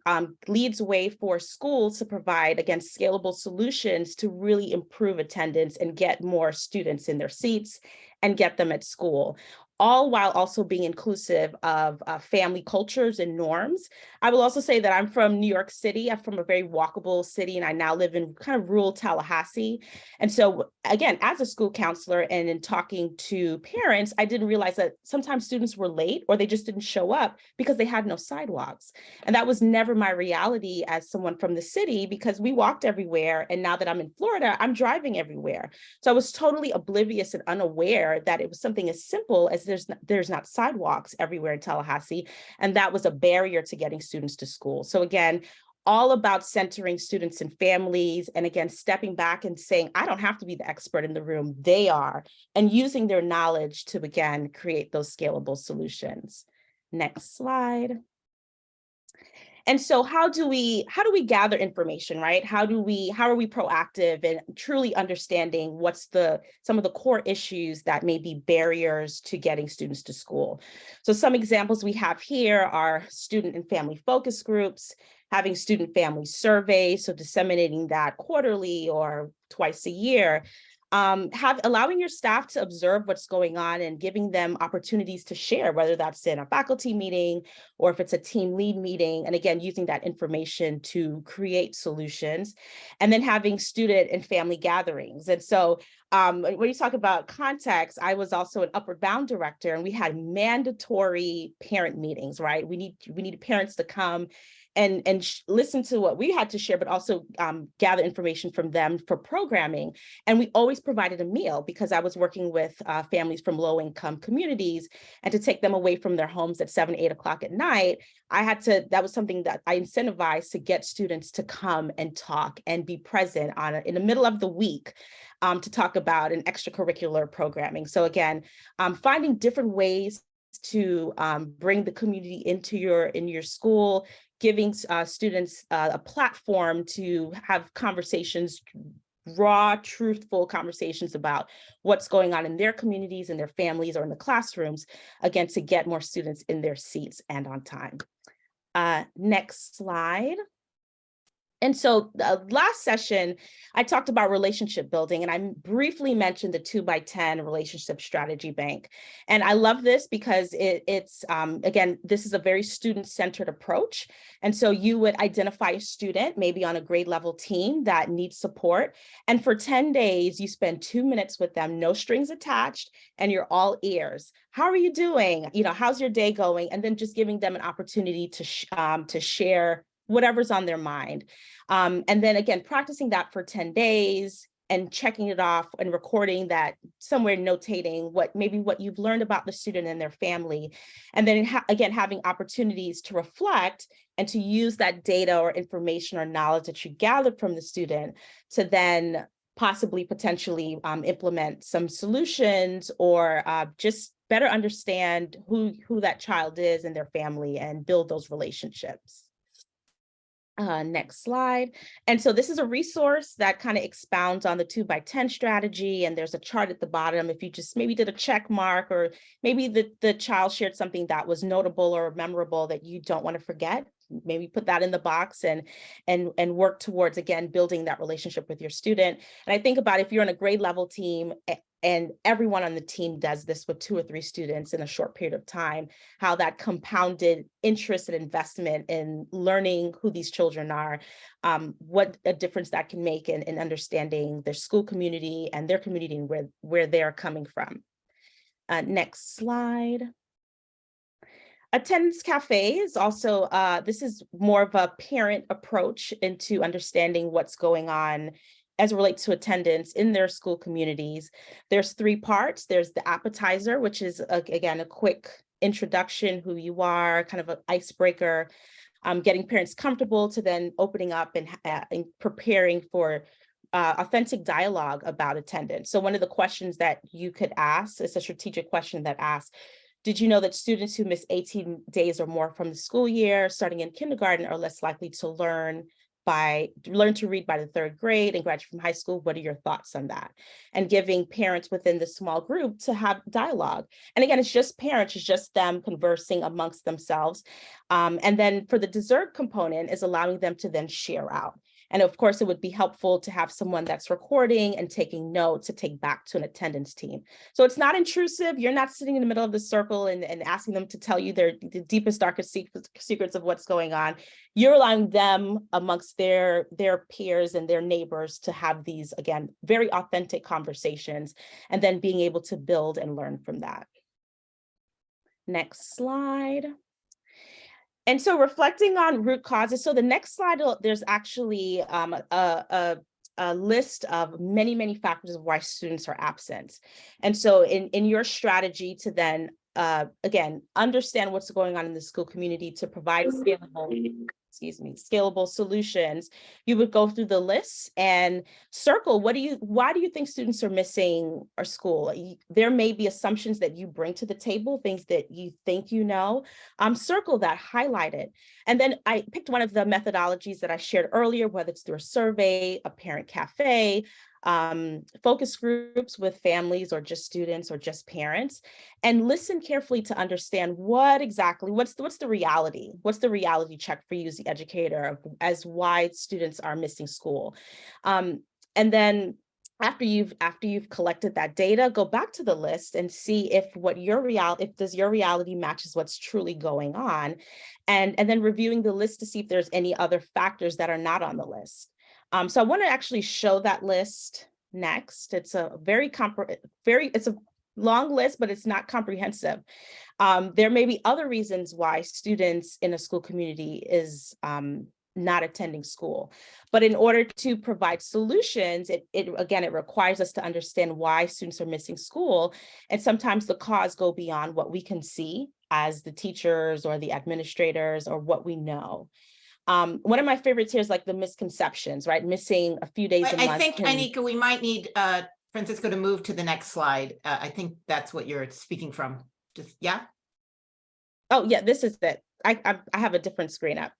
leads way for schools to provide, again, scalable solutions to really improve attendance and get more students in their seats and get them at school, all while also being inclusive of family cultures and norms. I will also say that I'm from New York City. I'm from a very walkable city, and I now live in kind of rural Tallahassee. And so again, as a school counselor and in talking to parents, I didn't realize that sometimes students were late or they just didn't show up because they had no sidewalks. And that was never my reality as someone from the city because we walked everywhere. And now that I'm in Florida, I'm driving everywhere. So I was totally oblivious and unaware that it was something as simple as there's not sidewalks everywhere in Tallahassee. And that was a barrier to getting students to school. So again, all about centering students and families. And again, stepping back and saying, I don't have to be the expert in the room, they are, and using their knowledge to, again, create those scalable solutions. Next slide. And so how do we gather information, right? How are we proactive in truly understanding what's some of the core issues that may be barriers to getting students to school? So some examples we have here are student and family focus groups, having student family surveys, so disseminating that quarterly or twice a year. Allowing your staff to observe what's going on and giving them opportunities to share, whether that's in a faculty meeting or if it's a team lead meeting, and again, using that information to create solutions, and then having student and family gatherings. And so when you talk about context, I was also an Upward Bound director, and we had mandatory parent meetings, right? We need parents to come and listen to what we had to share, but also gather information from them for programming. And we always provided a meal because I was working with families from low-income communities, and to take them away from their homes at 7, 8 o'clock at night, that was something that I incentivized to get students to come and talk and be present in the middle of the week to talk about an extracurricular programming. So again, finding different ways to bring the community into your school, giving students a platform to have conversations, raw, truthful conversations about what's going on in their communities and their families or in the classrooms, again, to get more students in their seats and on time. Next slide. And so last session, I talked about relationship building, and I briefly mentioned the 2x10 relationship strategy bank. And I love this because it's again, this is a very student-centered approach. And so you would identify a student, maybe on a grade level team that needs support. And for 10 days, you spend 2 minutes with them, no strings attached, and you're all ears. How are you doing? You know, how's your day going? And then just giving them an opportunity to share whatever's on their mind. And then again, practicing that for 10 days and checking it off and recording that somewhere, notating what you've learned about the student and their family. And then again, having opportunities to reflect and to use that data or information or knowledge that you gathered from the student to then possibly potentially implement some solutions or just better understand who that child is and their family and build those relationships. Next slide. And so this is a resource that kind of expounds on the 2x10 strategy. And there's a chart at the bottom. If you just maybe did a check mark, or maybe the child shared something that was notable or memorable that you don't want to forget, maybe put that in the box and work towards, again, building that relationship with your student. And I think about if you're on a grade level team and everyone on the team does this with 2 or 3 students in a short period of time, how that compounded interest and investment in learning who these children are, what a difference that can make in understanding their school community and their community and where they're coming from. Next slide. Attendance Cafe is also, this is more of a parent approach into understanding what's going on as it relates to attendance in their school communities. There's 3 parts. There's the appetizer, which is, again, a quick introduction, who you are, kind of an icebreaker, getting parents comfortable to then opening up and preparing for authentic dialogue about attendance. So one of the questions that you could ask, it's a strategic question that asks, did you know that students who miss 18 days or more from the school year, starting in kindergarten, are less likely to learn to read by the 3rd grade and graduate from high school? What are your thoughts on that? And giving parents within the small group to have dialogue. And again, it's just parents, it's just them conversing amongst themselves. And then for the dessert component is allowing them to then share out. And of course, it would be helpful to have someone that's recording and taking notes to take back to an attendance team. So it's not intrusive. You're not sitting in the middle of the circle and asking them to tell you the deepest, darkest secrets of what's going on. You're allowing them amongst their peers and their neighbors to have these, again, very authentic conversations, and then being able to build and learn from that. Next slide. And so reflecting on root causes. So the next slide, there's actually a list of many, many factors of why students are absent. And so in your strategy to then, again, understand what's going on in the school community to provide scalable solutions, you would go through the list and circle, why do you think students are missing our school? There may be assumptions that you bring to the table, things that you think you know, circle that, highlight it. And then I picked one of the methodologies that I shared earlier, whether it's through a survey, a parent cafe, focus groups with families or just students or just parents, and listen carefully to understand what's the reality? What's the reality check for you as the educator as why students are missing school? And then after you've collected that data, go back to the list and see if your reality matches what's truly going on, and then reviewing the list to see if there's any other factors that are not on the list. So I want to actually show that list next. It's a it's a long list, but it's not comprehensive. There may be other reasons why students in a school community is not attending school. But in order to provide solutions, it requires us to understand why students are missing school. And sometimes the cause go beyond what we can see as the teachers or the administrators or what we know. One of my favorites here is like the misconceptions, right? Missing a few days a month. I think, Anika, we might need Francisco to move to the next slide. I think that's what you're speaking from. Just, yeah. Oh, yeah, this is it. I have a different screen up.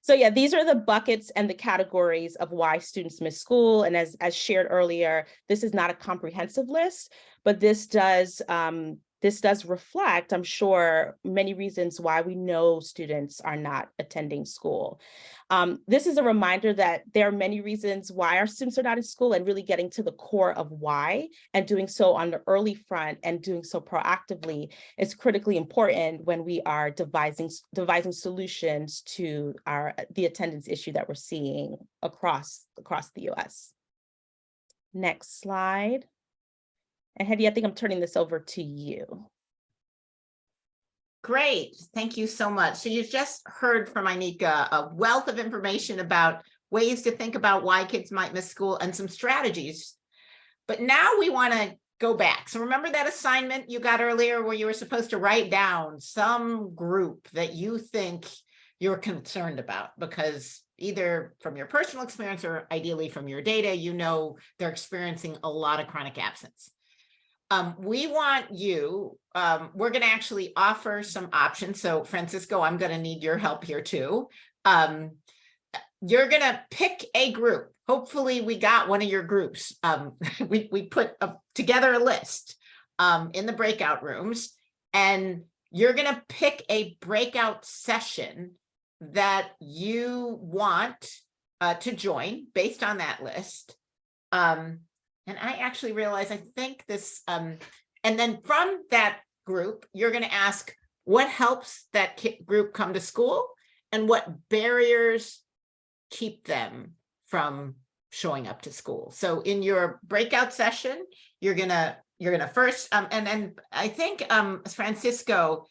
So yeah, these are the buckets and the categories of why students miss school. And as shared earlier, this is not a comprehensive list, but this does reflect, I'm sure, many reasons why we know students are not attending school. This is a reminder that there are many reasons why our students are not in school, and really getting to the core of why, and doing so on the early front and doing so proactively is critically important when we are devising solutions to the attendance issue that we're seeing across the US. Next slide. And Hedy, I think I'm turning this over to you. Great, thank you so much. So you've just heard from Anika a wealth of information about ways to think about why kids might miss school and some strategies. But now we want to go back. So remember that assignment you got earlier where you were supposed to write down some group that you think you're concerned about, because either from your personal experience or ideally from your data, you know they're experiencing a lot of chronic absence. We want you, we're going to actually offer some options. So Francisco, I'm going to need your help here too. You're going to pick a group. Hopefully we got one of your groups. We put together a list in the breakout rooms, and you're going to pick a breakout session that you want to join based on that list. And I actually realize, I think this, and then from that group, you're going to ask what helps that group come to school and what barriers keep them from showing up to school. So in your breakout session, you're gonna first, and then I think, Francisco,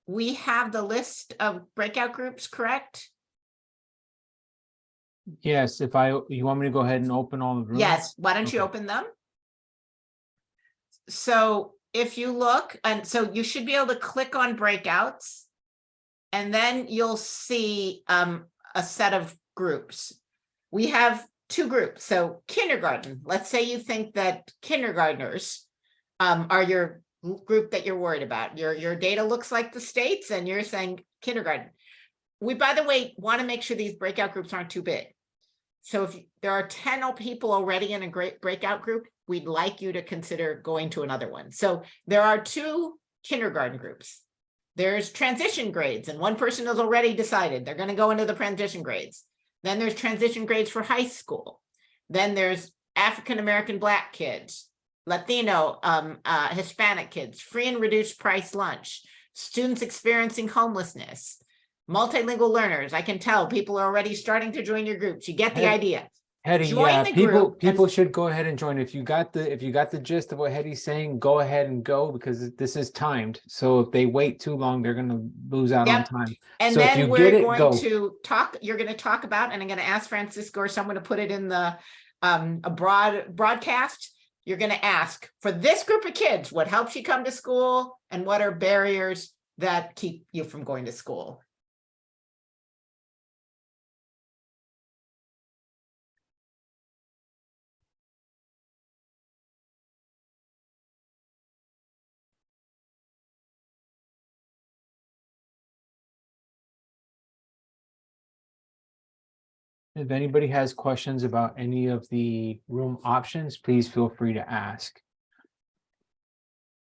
we have the list of breakout groups, correct? Yes, you want me to go ahead and open all the rooms? Yes, why don't you open them? So if you look, and so you should be able to click on breakouts, and then you'll see a set of groups. We have two groups. So kindergarten, let's say you think that kindergartners are your group that you're worried about. Your data looks like the states and you're saying kindergarten. We, by the way, want to make sure these breakout groups aren't too big. So if there are 10 people already in a great breakout group, we'd like you to consider going to another one. So there are two kindergarten groups. There's transition grades, and one person has already decided they're going to go into the transition grades. Then there's transition grades for high school. Then there's African-American Black kids, Latino, Hispanic kids, free and reduced price lunch, students experiencing homelessness, multilingual learners. I can tell people are already starting to join your groups. You get the idea. Hedy, Join yeah, the group people should go ahead and join. If you got the gist of what Hedy's saying, go ahead and go, because this is timed. So if they wait too long, they're going to lose out on time. And so then if you we're get it, going go. to talk, you're going to talk about, and I'm going to ask Francisco or someone to put it in the a broadcast. You're going to ask for this group of kids, what helps you come to school and what are barriers that keep you from going to school. If anybody has questions about any of the room options, please feel free to ask.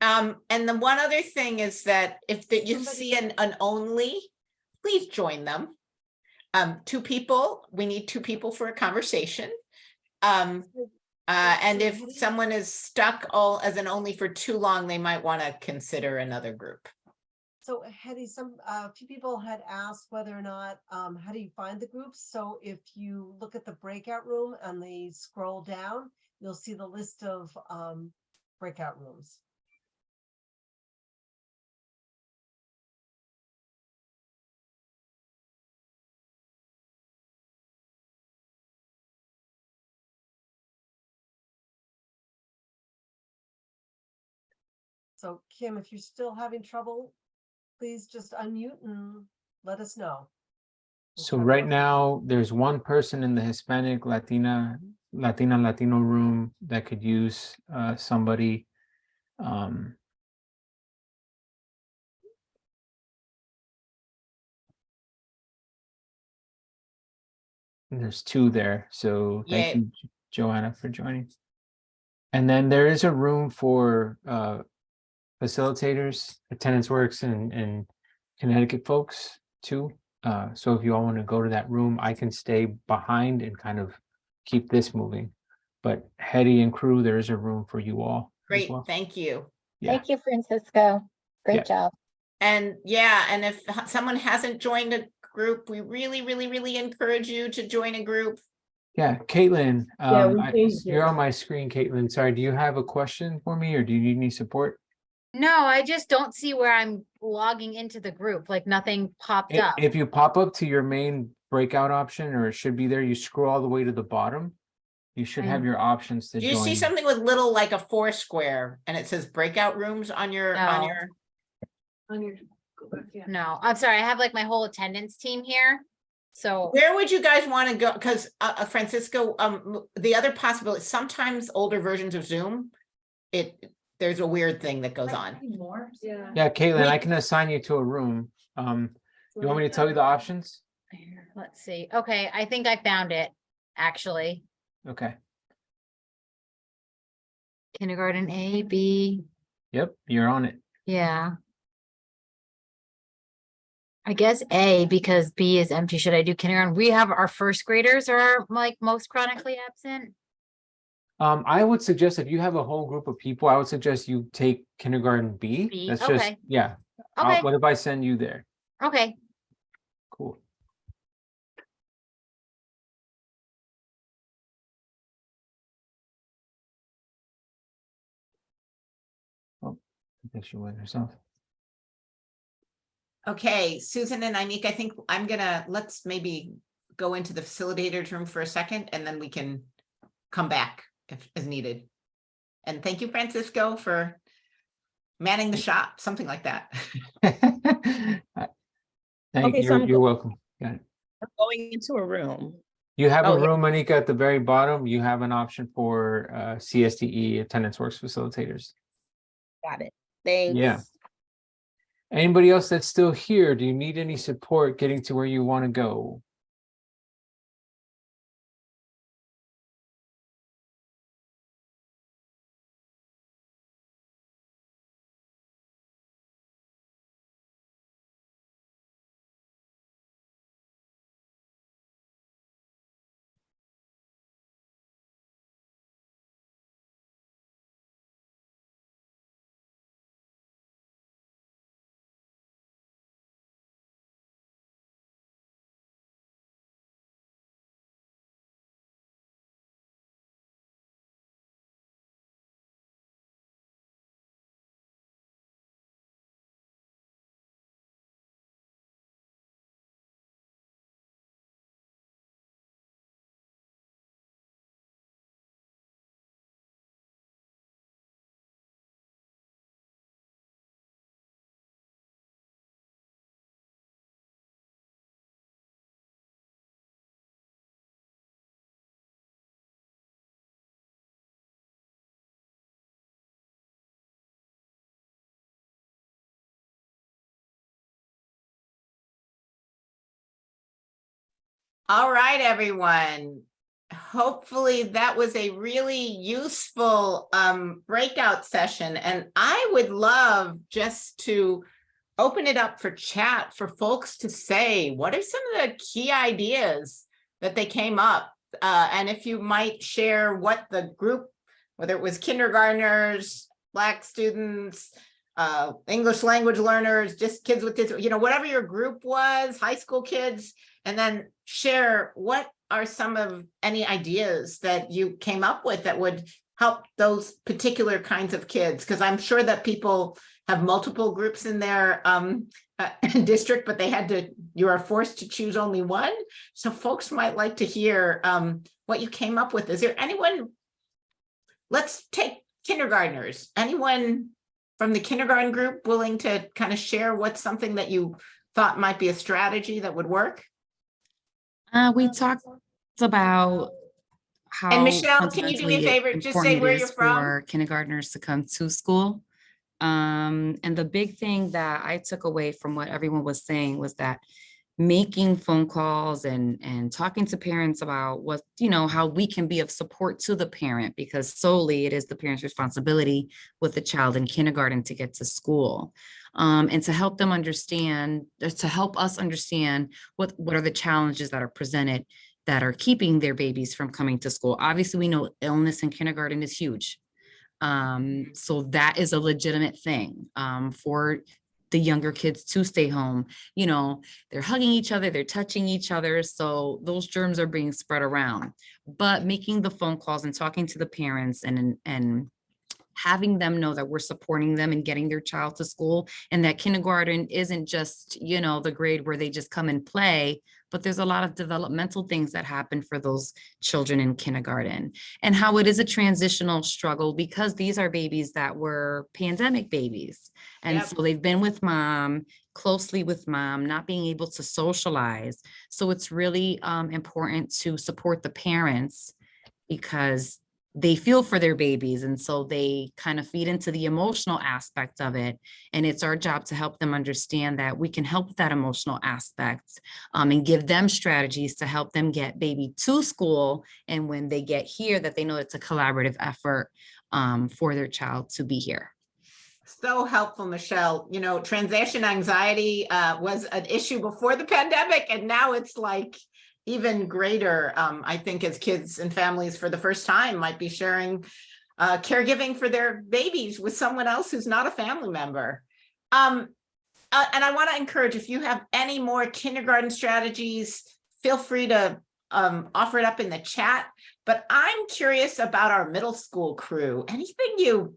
And the one other thing is that if you see an only, please join them. 2 people, we need 2 people for a conversation. And if someone is stuck all as an only for too long, they might want to consider another group. So Hedy, a few people had asked whether or not, how do you find the groups? So if you look at the breakout room and they scroll down, you'll see the list of breakout rooms. So Kim, if you're still having trouble, please just unmute and let us know. So right now, there's one person in the Hispanic, Latino room that could use somebody. there's 2 there. So thank Yay. you, Joanna, for joining. And then there is a room for facilitators, Attendance Works, and Connecticut folks too. So if you all want to go to that room, I can stay behind and kind of keep this moving. But Hetty and crew, there is a room for you all as Great, well. thank you. Yeah. Thank you, Francisco. Great Yeah. job. And yeah, and if someone hasn't joined a group, we really, really, really encourage you to join a group. Yeah, Caitlin, we changed you're it. on my screen, Caitlin. Sorry, do you have a question for me or do you need any support? No, I just don't see where I'm logging into the group, like nothing popped up. If you pop up to your main breakout option, or it should be there, you scroll all the way to the bottom. You should have your options to Do you see join. something with little like a 4 square and it says breakout rooms on your, No. On your, No, I'm sorry, I have like my whole attendance team here. So where would you guys want to go? Because Francisco, the other possibility, sometimes older versions of Zoom, there's a weird thing that goes on. more? Yeah. Yeah, Caitlin, We- I can assign you to a room. You want me to tell you the options? here, let's see. Okay, I think I found it, actually. Okay. Kindergarten A, B, Yep, you're on it. yeah. I guess A because B is empty. Should I do kindergarten? We have our first graders are like most chronically absent. I would suggest if you have a whole group of people, I would suggest you take kindergarten B. B, That's just, okay. yeah. Okay, What if I send you there? okay. Cool. Oh, I think she went herself. Okay, Susan and Anik, I think let's maybe go into the facilitator's room for a second and then we can come back if as needed. And thank you, Francisco, for manning the shop, something like that. Thank Okay, you. so I'm You're welcome. Got it. going into a room. You have a Oh, yeah. room, Anika, at the very bottom. You have an option for CSDE Attendance Works facilitators. Got it. Thanks. Yeah. Anybody else that's still here? Do you need any support getting to where you want to go? All right, everyone. Hopefully that was a really useful breakout session. And I would love just to open it up for chat for folks to say, what are some of the key ideas that they came up? And if you might share what the group, whether it was kindergartners, Black students, English language learners, just kids with this, whatever your group was, high school kids, and then share what are some of any ideas that you came up with that would help those particular kinds of kids. Because I'm sure that people have multiple groups in their district, but you are forced to choose only one. So folks might like to hear what you came up with. Is there anyone, let's take kindergartners, anyone from the kindergarten group willing to kind of share what's something that you thought might be a strategy that would work? We talked about how. And Michelle, can you do me a favor? Just say where you're from. For kindergartners to come to school. And the big thing that I took away from what everyone was saying was that making phone calls and talking to parents about what, how we can be of support to the parent, because solely it is the parent's responsibility with the child in kindergarten to get to school. And to help them understand, to help us understand what are the challenges that are presented that are keeping their babies from coming to school. Obviously, we know illness in kindergarten is huge. So that is a legitimate thing for the younger kids to stay home. They're hugging each other, they're touching each other. So those germs are being spread around. But making the phone calls and talking to the parents and having them know that we're supporting them and getting their child to school, and that kindergarten isn't just, the grade where they just come and play, but there's a lot of developmental things that happen for those children in kindergarten, and how it is a transitional struggle because these are babies that were pandemic babies. And Yep. so they've been with mom, closely with mom, not being able to socialize. So it's really important to support the parents because they feel for their babies. And so they kind of feed into the emotional aspect of it. And it's our job to help them understand that we can help with that emotional aspect and give them strategies to help them get baby to school. And when they get here, that they know it's a collaborative effort for their child to be here. So helpful, Michelle. Transition anxiety was an issue before the pandemic, and now it's like even greater. I think as kids and families for the first time might be sharing caregiving for their babies with someone else who's not a family member. And I want to encourage, if you have any more kindergarten strategies, feel free to offer it up in the chat. But I'm curious about our middle school crew. Anything you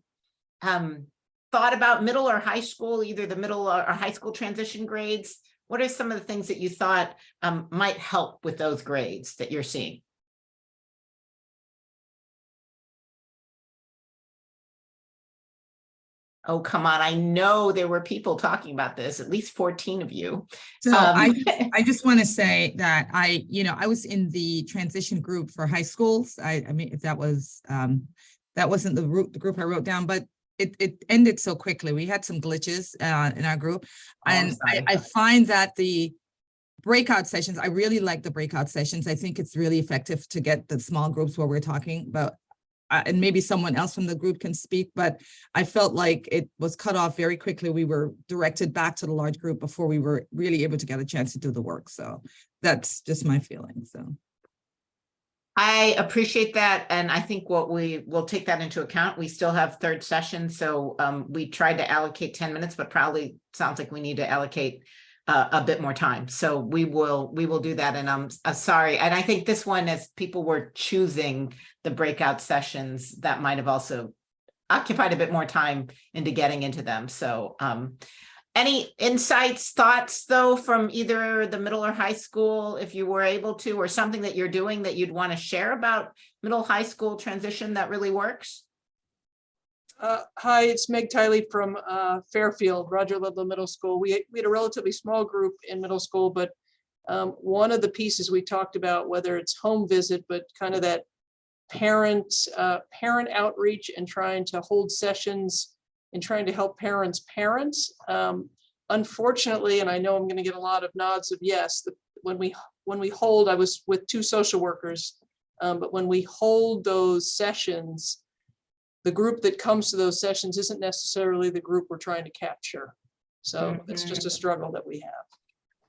thought about middle or high school, either the middle or high school transition grades? What are some of the things that you thought might help with those grades that you're seeing? Oh, come on. I know there were people talking about this, at least 14 of you. So I just want to say that I was in the transition group for high schools. I mean, if that was, that wasn't the group I wrote down, but it ended so quickly. We had some glitches in our group. And I find that the breakout sessions, I really like the breakout sessions. I think it's really effective to get the small groups where we're talking about, and maybe someone else from the group can speak, but I felt like it was cut off very quickly. We were directed back to the large group before we were really able to get a chance to do the work. So that's just my feeling. So I appreciate that. And I think what we will take that into account. We still have third session. So we tried to allocate 10 minutes, but probably sounds like we need to allocate a bit more time. So we will do that. And I'm sorry. And I think this one, as people were choosing the breakout sessions, that might have also occupied a bit more time into getting into them. So any insights, thoughts, though, from either the middle or high school, if you were able to, or something that you're doing that you'd want to share about middle high school transition that really works? Hi, it's Meg Tiley from Fairfield, Roger Ludlow Middle School. We had a relatively small group in middle school, but one of the pieces we talked about, whether it's home visit, but kind of that parent outreach and trying to hold sessions and trying to help parents. Unfortunately, and I know I'm going to get a lot of nods of yes, when we hold, I was with 2 social workers, but when we hold those sessions, the group that comes to those sessions isn't necessarily the group we're trying to capture. So it's just a struggle that we have.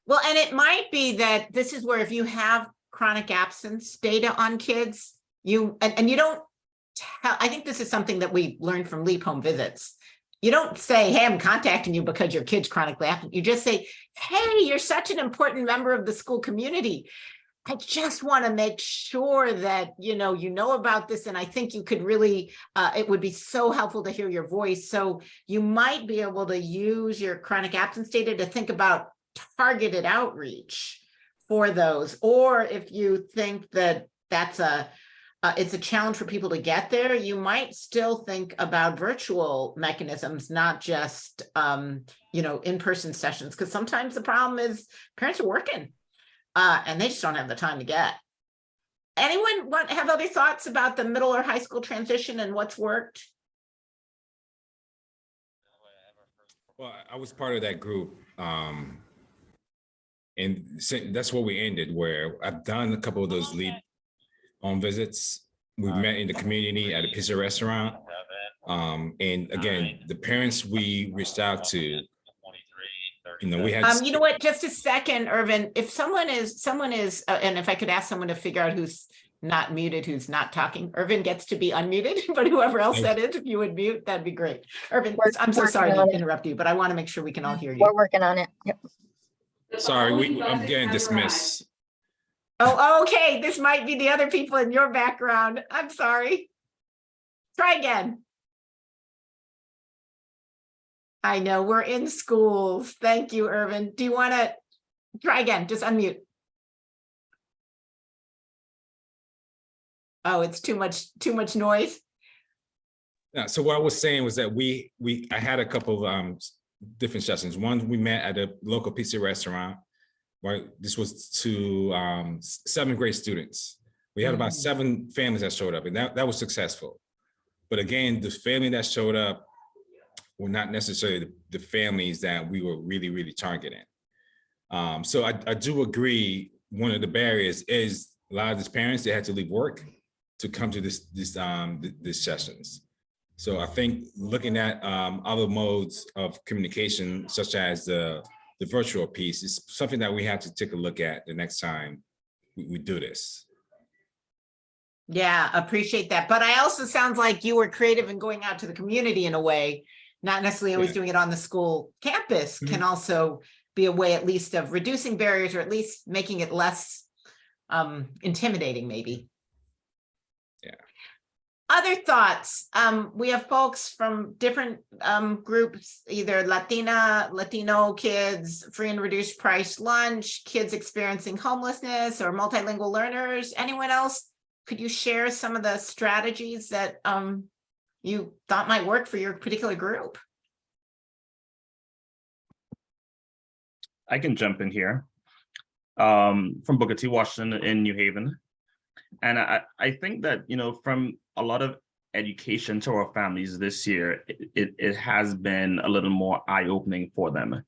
Well, and it might be that this is where if you have chronic absence data on kids, and you don't tell, I think this is something that we learned from LEAP home visits. You don't say, hey, I'm contacting you because your kid's chronically absent. You just say, hey, you're such an important member of the school community. I just want to make sure that, you know about this. And I think you could really, it would be so helpful to hear your voice. So you might be able to use your chronic absence data to think about targeted outreach for those. Or if you think that that's it's a challenge for people to get there, you might still think about virtual mechanisms, not just, in-person sessions, because sometimes the problem is parents are working. And they just don't have the time to get. Anyone have other thoughts about the middle or high school transition and what's worked? Well, I was part of that group. And that's where we ended, where I've done a couple of those lead home visits. We met in the community at a pizza restaurant. And again, the parents we reached out to, we had. You know what, just a second, Irvin, if someone is, and if I could ask someone to figure out who's not muted, who's not talking, Irvin gets to be unmuted, but whoever else that is, if you would mute, that'd be great. Irvin, I'm so sorry to interrupt you, but I want to make sure we can all hear you. We're working on it. Yep. Sorry, I'm getting dismissed. Oh, okay, this might be the other people in your background. I'm sorry. Try again. I know, we're in schools. Thank you, Irvin. Do you want to try again? Just unmute. Oh, it's too much noise. Yeah, so what I was saying was that I had a couple of different sessions. One, we met at a local pizza restaurant, right? This was to 7th grade students. We had about 7 families that showed up, and that was successful. But again, the family that showed up were not necessarily the families that we were really, really targeting. So I do agree, one of the barriers is a lot of these parents, they had to leave work to come to these sessions. So I think looking at other modes of communication, such as the virtual piece, is something that we have to take a look at the next time we do this. Yeah, appreciate that. But I also sounds like you were creative in going out to the community in a way, not necessarily always doing it on the school campus, can also be a way at least of reducing barriers, or at least making it less intimidating maybe. Yeah. Other thoughts? We have folks from different groups, either Latino kids, free and reduced price lunch, kids experiencing homelessness, or multilingual learners. Anyone else? Could you share some of the strategies that you thought might work for your particular group? I can jump in here. From Booker T. Washington in New Haven. And I think that, from a lot of education to our families this year, it has been a little more eye-opening for them.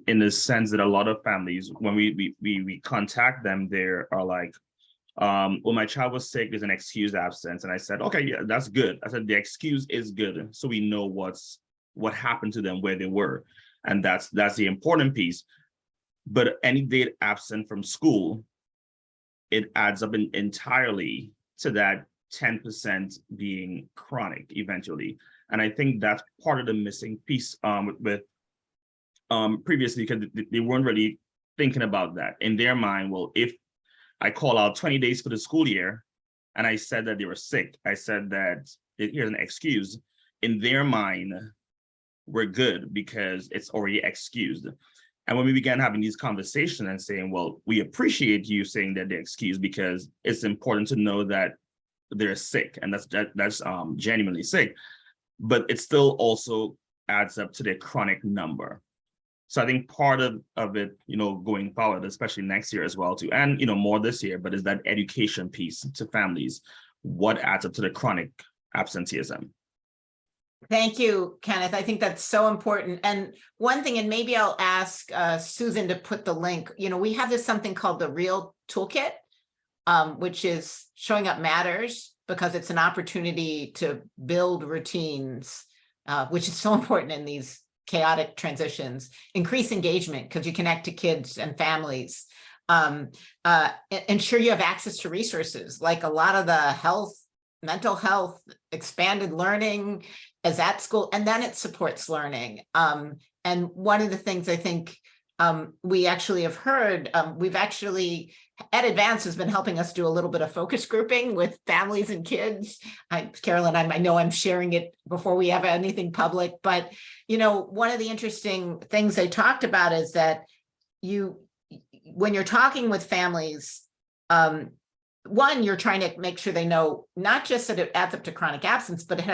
In the sense that a lot of families, when we contact them, they are like, well, my child was sick, there's an excused absence. And I said, okay, yeah, that's good. I said, the excuse is good. So we know what happened to them, where they were. And that's the important piece. But any day absent from school, it adds up entirely to that 10% being chronic eventually. And I think that's part of the missing piece with previously, because they weren't really thinking about that. In their mind, well, if I call out 20 days for the school year and I said that they were sick, I said that here's an excuse, in their mind, we're good because it's already excused. And when we began having these conversations and saying, well, we appreciate you saying that they're excused because it's important to know that they're sick, and that's genuinely sick, but it still also adds up to their chronic number. So I think part of it, going forward, especially next year as well too, and more this year, but is that education piece to families, what adds up to the chronic absenteeism. Thank you, Kenneth. I think that's so important. And one thing, and maybe I'll ask Susan to put the link, we have this something called the Real Toolkit, which is Showing Up Matters, because it's an opportunity to build routines, which is so important in these chaotic transitions, increase engagement because you connect to kids and families, ensure you have access to resources, like a lot of the mental health, expanded learning is at school, and then it supports learning. And one of the things I think we actually have heard, EdAdvance has been helping us do a little bit of focus grouping with families and kids. Carolyn, I know I'm sharing it before we have anything public, but one of the interesting things they talked about is that when you're talking with families, one, you're trying to make sure they know not just that it adds up to chronic absence, but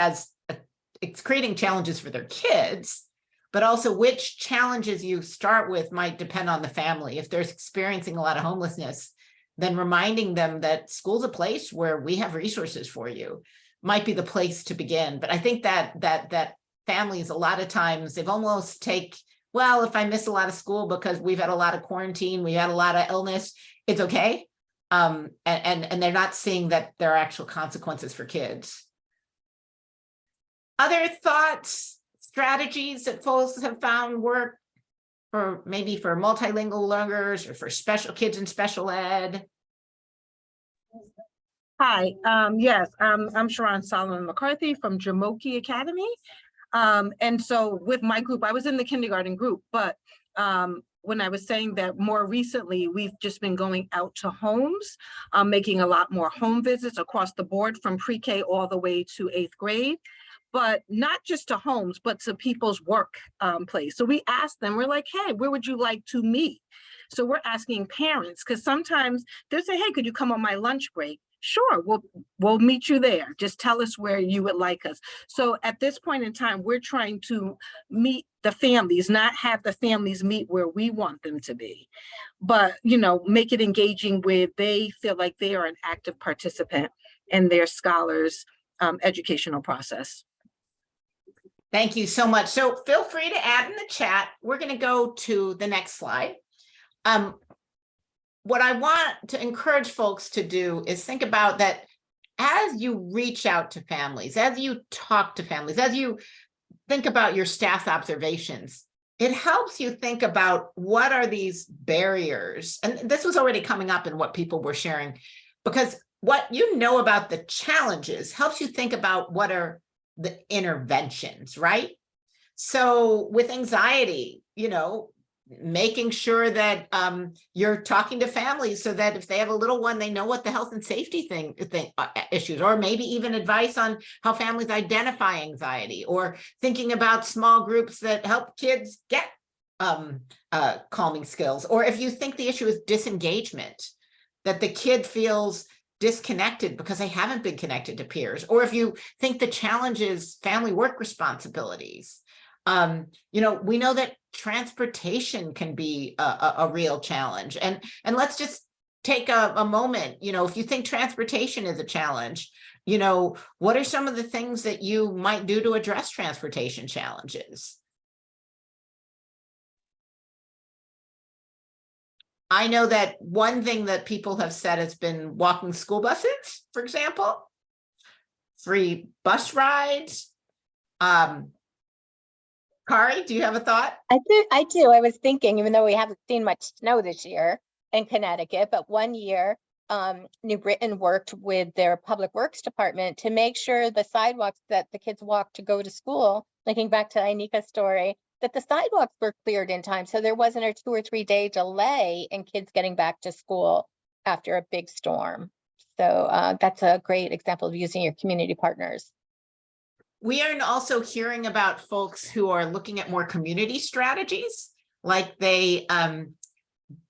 it's creating challenges for their kids, but also which challenges you start with might depend on the family. If they're experiencing a lot of homelessness, then reminding them that school's a place where we have resources for you might be the place to begin. But I think that families, a lot of times, they've almost take well, if I miss a lot of school because we've had a lot of quarantine, we had a lot of illness, it's okay. And they're not seeing that there are actual consequences for kids. Other thoughts, strategies that folks have found work for maybe for multilingual learners or for special kids in special ed? Hi, yes, I'm Sharon Solomon McCarthy from Jamoki Academy. And so with my group, I was in the kindergarten group, but when I was saying that more recently, we've just been going out to homes, making a lot more home visits across the board from pre-K all the way to 8th grade. But not just to homes, but to people's work place. So we asked them, we're like, hey, where would you like to meet? So we're asking parents, because sometimes they'll say, hey, could you come on my lunch break? Sure, we'll meet you there. Just tell us where you would like us. So at this point in time, we're trying to meet the families, not have the families meet where we want them to be, but, you know, make it engaging where they feel like they are an active participant in their scholars' educational process. Thank you so much. So feel free to add in the chat. We're going to go to the next slide. What I want to encourage folks to do is think about that as you reach out to families, as you talk to families, as you think about your staff observations, it helps you think about what are these barriers. And this was already coming up in what people were sharing, because what you know about the challenges helps you think about what are the interventions, right? So with anxiety, you know, making sure that you're talking to families so that if they have a little one, they know what the health and safety issues, or maybe even advice on how families identify anxiety, or thinking about small groups that help kids get calming skills. Or if you think the issue is disengagement, that the kid feels disconnected because they haven't been connected to peers, or if you think the challenge is family work responsibilities. You know, we know that transportation can be a real challenge, and let's just take a moment. You know, if you think transportation is a challenge, you know, what are some of the things that you might do to address transportation challenges? I know that one thing that people have said has been walking school buses, for example, free bus rides. Kari, do you have a thought? I do. I was thinking, even though we haven't seen much snow this year in Connecticut, but one year, New Britain worked with their public works department to make sure the sidewalks that the kids walk to go to school, linking back to Anika's story, that the sidewalks were cleared in time. So there wasn't a 2 or 3 day delay in kids getting back to school after a big storm. So that's a great example of using your community partners. We are also hearing about folks who are looking at more community strategies, like they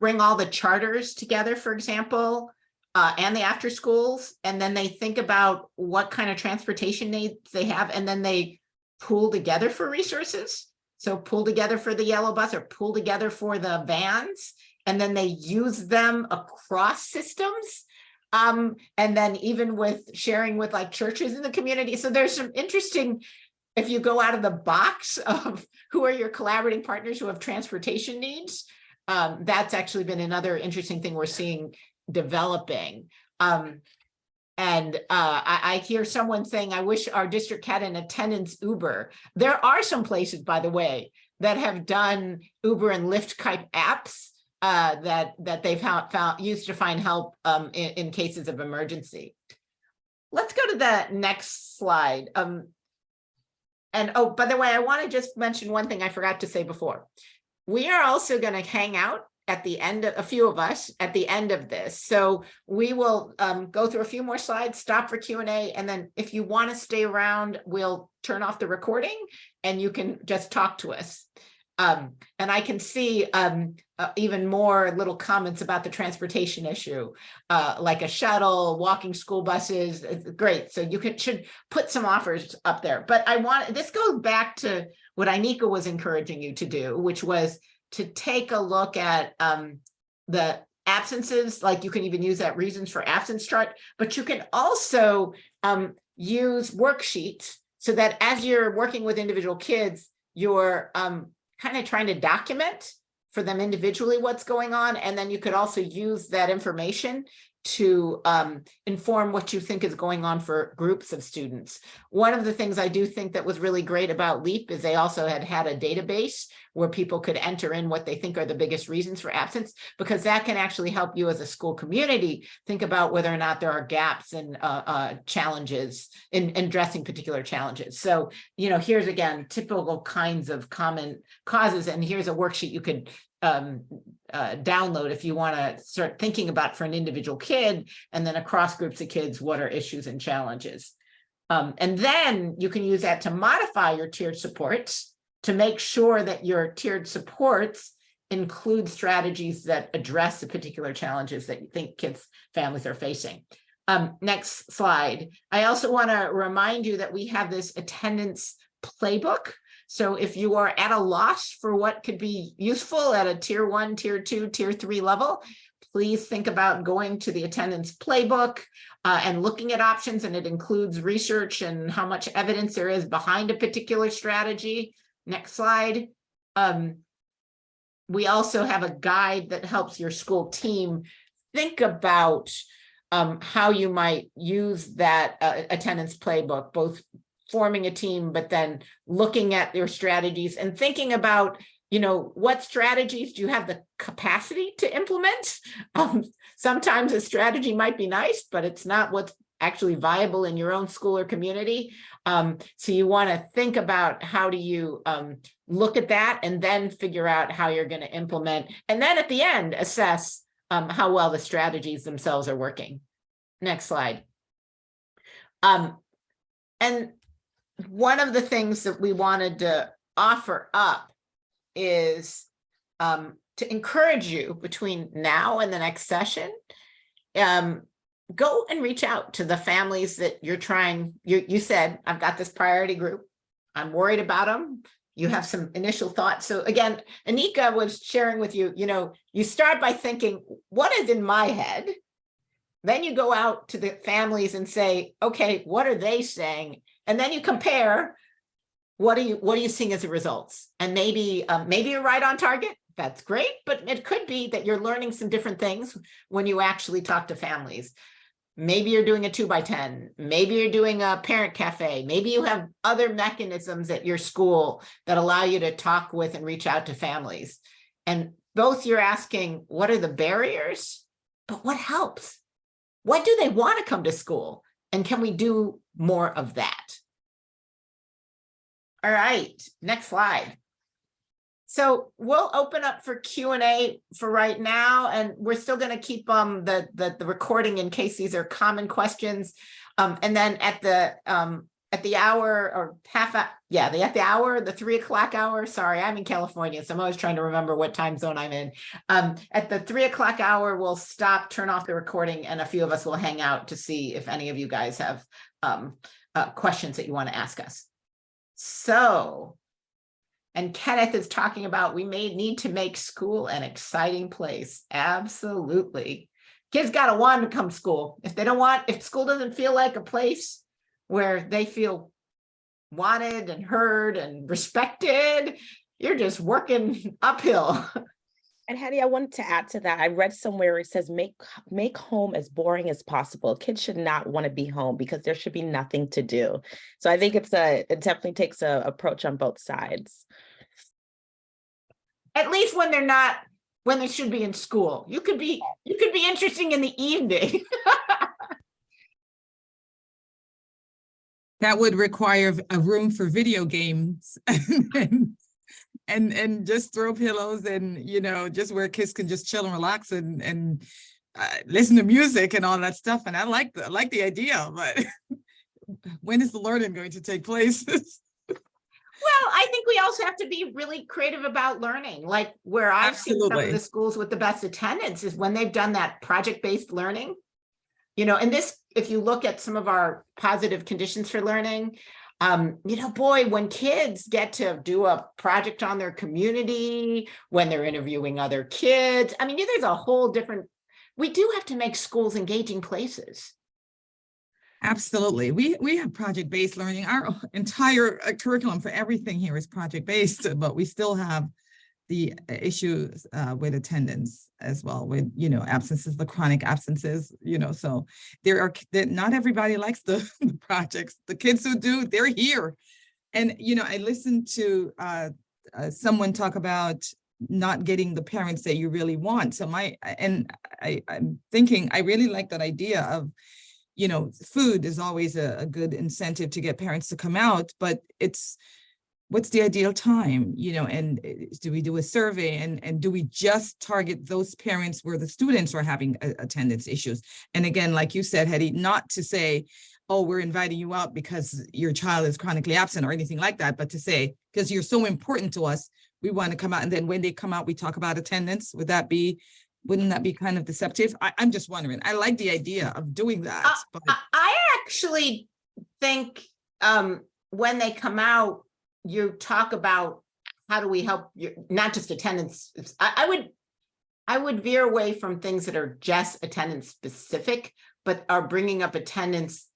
bring all the charters together, for example, and the after schools, and then they think about what kind of transportation needs they have, and then they pool together for resources. So pull together for the yellow bus or pull together for the vans, and then they use them across systems. And then even with sharing with like churches in the community. So there's some interesting, if you go out of the box of who are your collaborating partners who have transportation needs, that's actually been another interesting thing we're seeing developing. I hear someone saying, I wish our district had an attendance Uber. There are some places, by the way, that have done Uber and Lyft type apps that they've found used to find help in cases of emergency. Let's go to the next slide. And oh, by the way, I want to just mention one thing I forgot to say before. We are also going to hang out at the end of, a few of us at the end of this. So we will go through a few more slides, stop for Q&A, and then if you want to stay around, we'll turn off the recording and you can just talk to us. And I can see even more little comments about the transportation issue, like a shuttle, walking school buses. It's great. So you should put some offers up there. But this goes back to what Anika was encouraging you to do, which was to take a look at the absences, like you can even use that reasons for absence chart, but you can also use worksheets so that as you're working with individual kids, you're kind of trying to document for them individually what's going on. And then you could also use that information to inform what you think is going on for groups of students. One of the things I do think that was really great about LEAP is they also had a database where people could enter in what they think are the biggest reasons for absence, because that can actually help you as a school community think about whether or not there are gaps in challenges in addressing particular challenges. So, you know, here's again, typical kinds of common causes, and here's a worksheet you could download if you want to start thinking about for an individual kid, and then across groups of kids, what are issues and challenges. And then you can use that to modify your tiered supports to make sure that your tiered supports include strategies that address the particular challenges that you think kids, families are facing. Next slide. I also want to remind you that we have this attendance playbook. So if you are at a loss for what could be useful at a tier 1, tier 2, tier 3 level, please think about going to the attendance playbook and looking at options, and it includes research and how much evidence there is behind a particular strategy. Next slide. We also have a guide that helps your school team think about how you might use that attendance playbook, both forming a team, but then looking at their strategies and thinking about, you know, what strategies do you have the capacity to implement? Sometimes a strategy might be nice, but it's not what's actually viable in your own school or community. So you want to think about how do you look at that and then figure out how you're going to implement. And then at the end, assess how well the strategies themselves are working. Next slide. And one of the things that we wanted to offer up is to encourage you between now and the next session, go and reach out to the families that you're trying. You said, I've got this priority group. I'm worried about them. You have some initial thoughts. So again, Anika was sharing with you, you know, you start by thinking, what is in my head? Then you go out to the families and say, okay, what are they saying? And then you compare, what are you seeing as the results? And maybe you're right on target. That's great, but it could be that you're learning some different things when you actually talk to families. Maybe you're doing a 2x10. Maybe you're doing a parent cafe. Maybe you have other mechanisms at your school that allow you to talk with and reach out to families. And both you're asking, what are the barriers? But what helps? What do they want to come to school? And can we do more of that? All right, next slide. So we'll open up for Q&A for right now, and we're still going to keep the recording in case these are common questions. And then at the hour or at the hour, the 3 o'clock hour. Sorry, I'm in California, so I'm always trying to remember what time zone I'm in. At the 3 o'clock hour, we'll stop, turn off the recording, and a few of us will hang out to see if any of you guys have questions that you want to ask us. So, and Kenneth is talking about we may need to make school an exciting place. Absolutely. Kids got to want to come to school. If school doesn't feel like a place where they feel wanted and heard and respected, you're just working uphill. And Hattie, I wanted to add to that. I read somewhere it says make home as boring as possible. Kids should not want to be home because there should be nothing to do. So I think it definitely takes a approach on both sides. At least when they should be in school. You could be interesting in the evening. That would require a room for video games and just throw pillows and, you know, just where kids can just chill and relax and listen to music and all that stuff. And I like the idea, but when is the learning going to take place? Well, I think we also have to be really creative about learning. Like where I've seen some of the schools with the best attendance is when they've done that project-based learning. You know, and this, if you look at some of our positive conditions for learning, you know, boy, when kids get to do a project on their community, when they're interviewing other kids, I mean, there's a whole different, we do have to make schools engaging places. Absolutely. We have project-based learning. Our entire curriculum for everything here is project-based, but we still have the issues with attendance as well, with, you know, absences, the chronic absences, you know, so not everybody likes the projects. The kids who do, they're here. And, you know, I listened to someone talk about not getting the parents that you really want. So I'm thinking, I really like that idea of, you know, food is always a good incentive to get parents to come out, but what's the ideal time, you know, and do we do a survey and do we just target those parents where the students are having attendance issues? And again, like you said, Hetty, not to say, oh, we're inviting you out because your child is chronically absent or anything like that, but to say, because you're so important to us, we want to come out. And then when they come out, we talk about attendance. Wouldn't that be kind of deceptive? I'm just wondering. I like the idea of doing that. But I actually think when they come out, you talk about how do we help you, not just attendance. I would veer away from things that are just attendance specific, but are bringing up attendance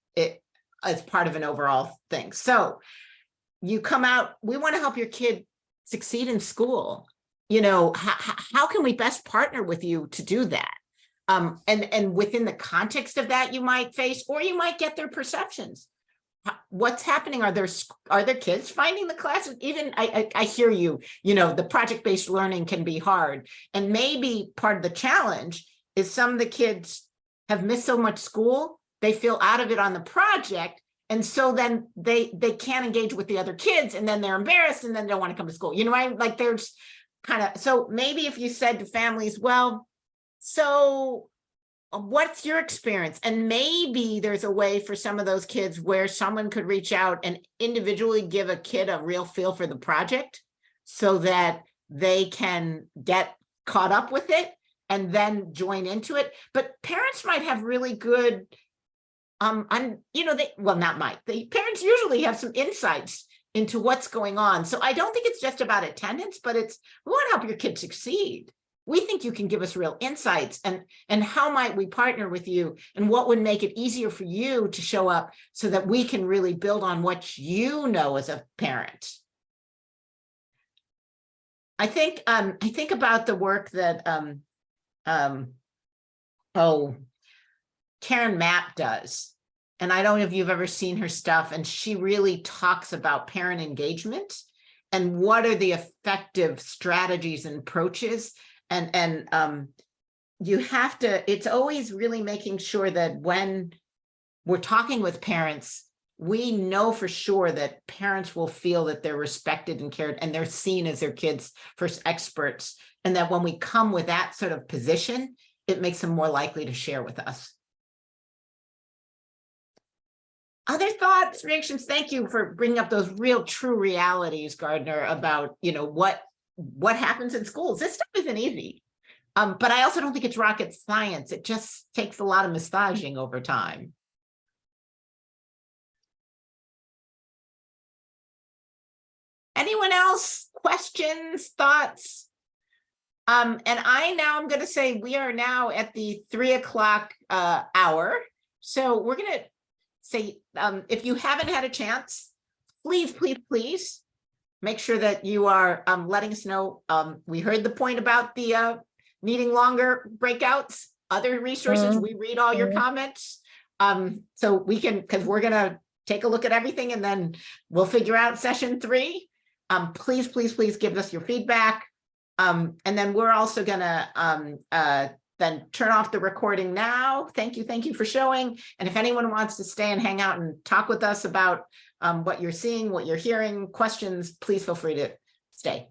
as part of an overall thing. So you come out, we want to help your kid succeed in school. You know, how can we best partner with you to do that? And within the context of that, you might face, or you might get their perceptions. What's happening? Are there kids finding the classes? Even I hear you, you know, the project-based learning can be hard. And maybe part of the challenge is some of the kids have missed so much school, they feel out of it on the project. And so then they can't engage with the other kids, and then they're embarrassed, and then they don't want to come to school. You know, like there's kind of, so maybe if you said to families, well, so what's your experience? And maybe there's a way for some of those kids where someone could reach out and individually give a kid a real feel for the project so that they can get caught up with it and then join into it. But parents might have really good, you know, parents usually have some insights into what's going on. So I don't think it's just about attendance, but we want to help your kid succeed. We think you can give us real insights, and how might we partner with you, and what would make it easier for you to show up so that we can really build on what you know as a parent. I think about the work that Karen Mapp does. And I don't know if you've ever seen her stuff, and she really talks about parent engagement and what are the effective strategies and approaches. And you have to, it's always really making sure that when we're talking with parents, we know for sure that parents will feel that they're respected and cared, and they're seen as their kids' first experts. And that when we come with that sort of position, it makes them more likely to share with us. Other thoughts, reactions? Thank you for bringing up those real true realities, Gardner, about, you know, what happens in schools. This stuff isn't easy. But I also don't think it's rocket science. It just takes a lot of massaging over time. Anyone else? Questions, thoughts? And I'm going to say we are now at the 3 o'clock hour. So we're going to say, if you haven't had a chance, please make sure that you are letting us know. We heard the point about the needing longer breakouts, other resources. We read all your comments. So we can, because we're going to take a look at everything, and then we'll figure out session 3. Please give us your feedback. And then we're also going to then turn off the recording now. Thank you for showing. And if anyone wants to stay and hang out and talk with us about what you're seeing, what you're hearing, questions, please feel free to stay.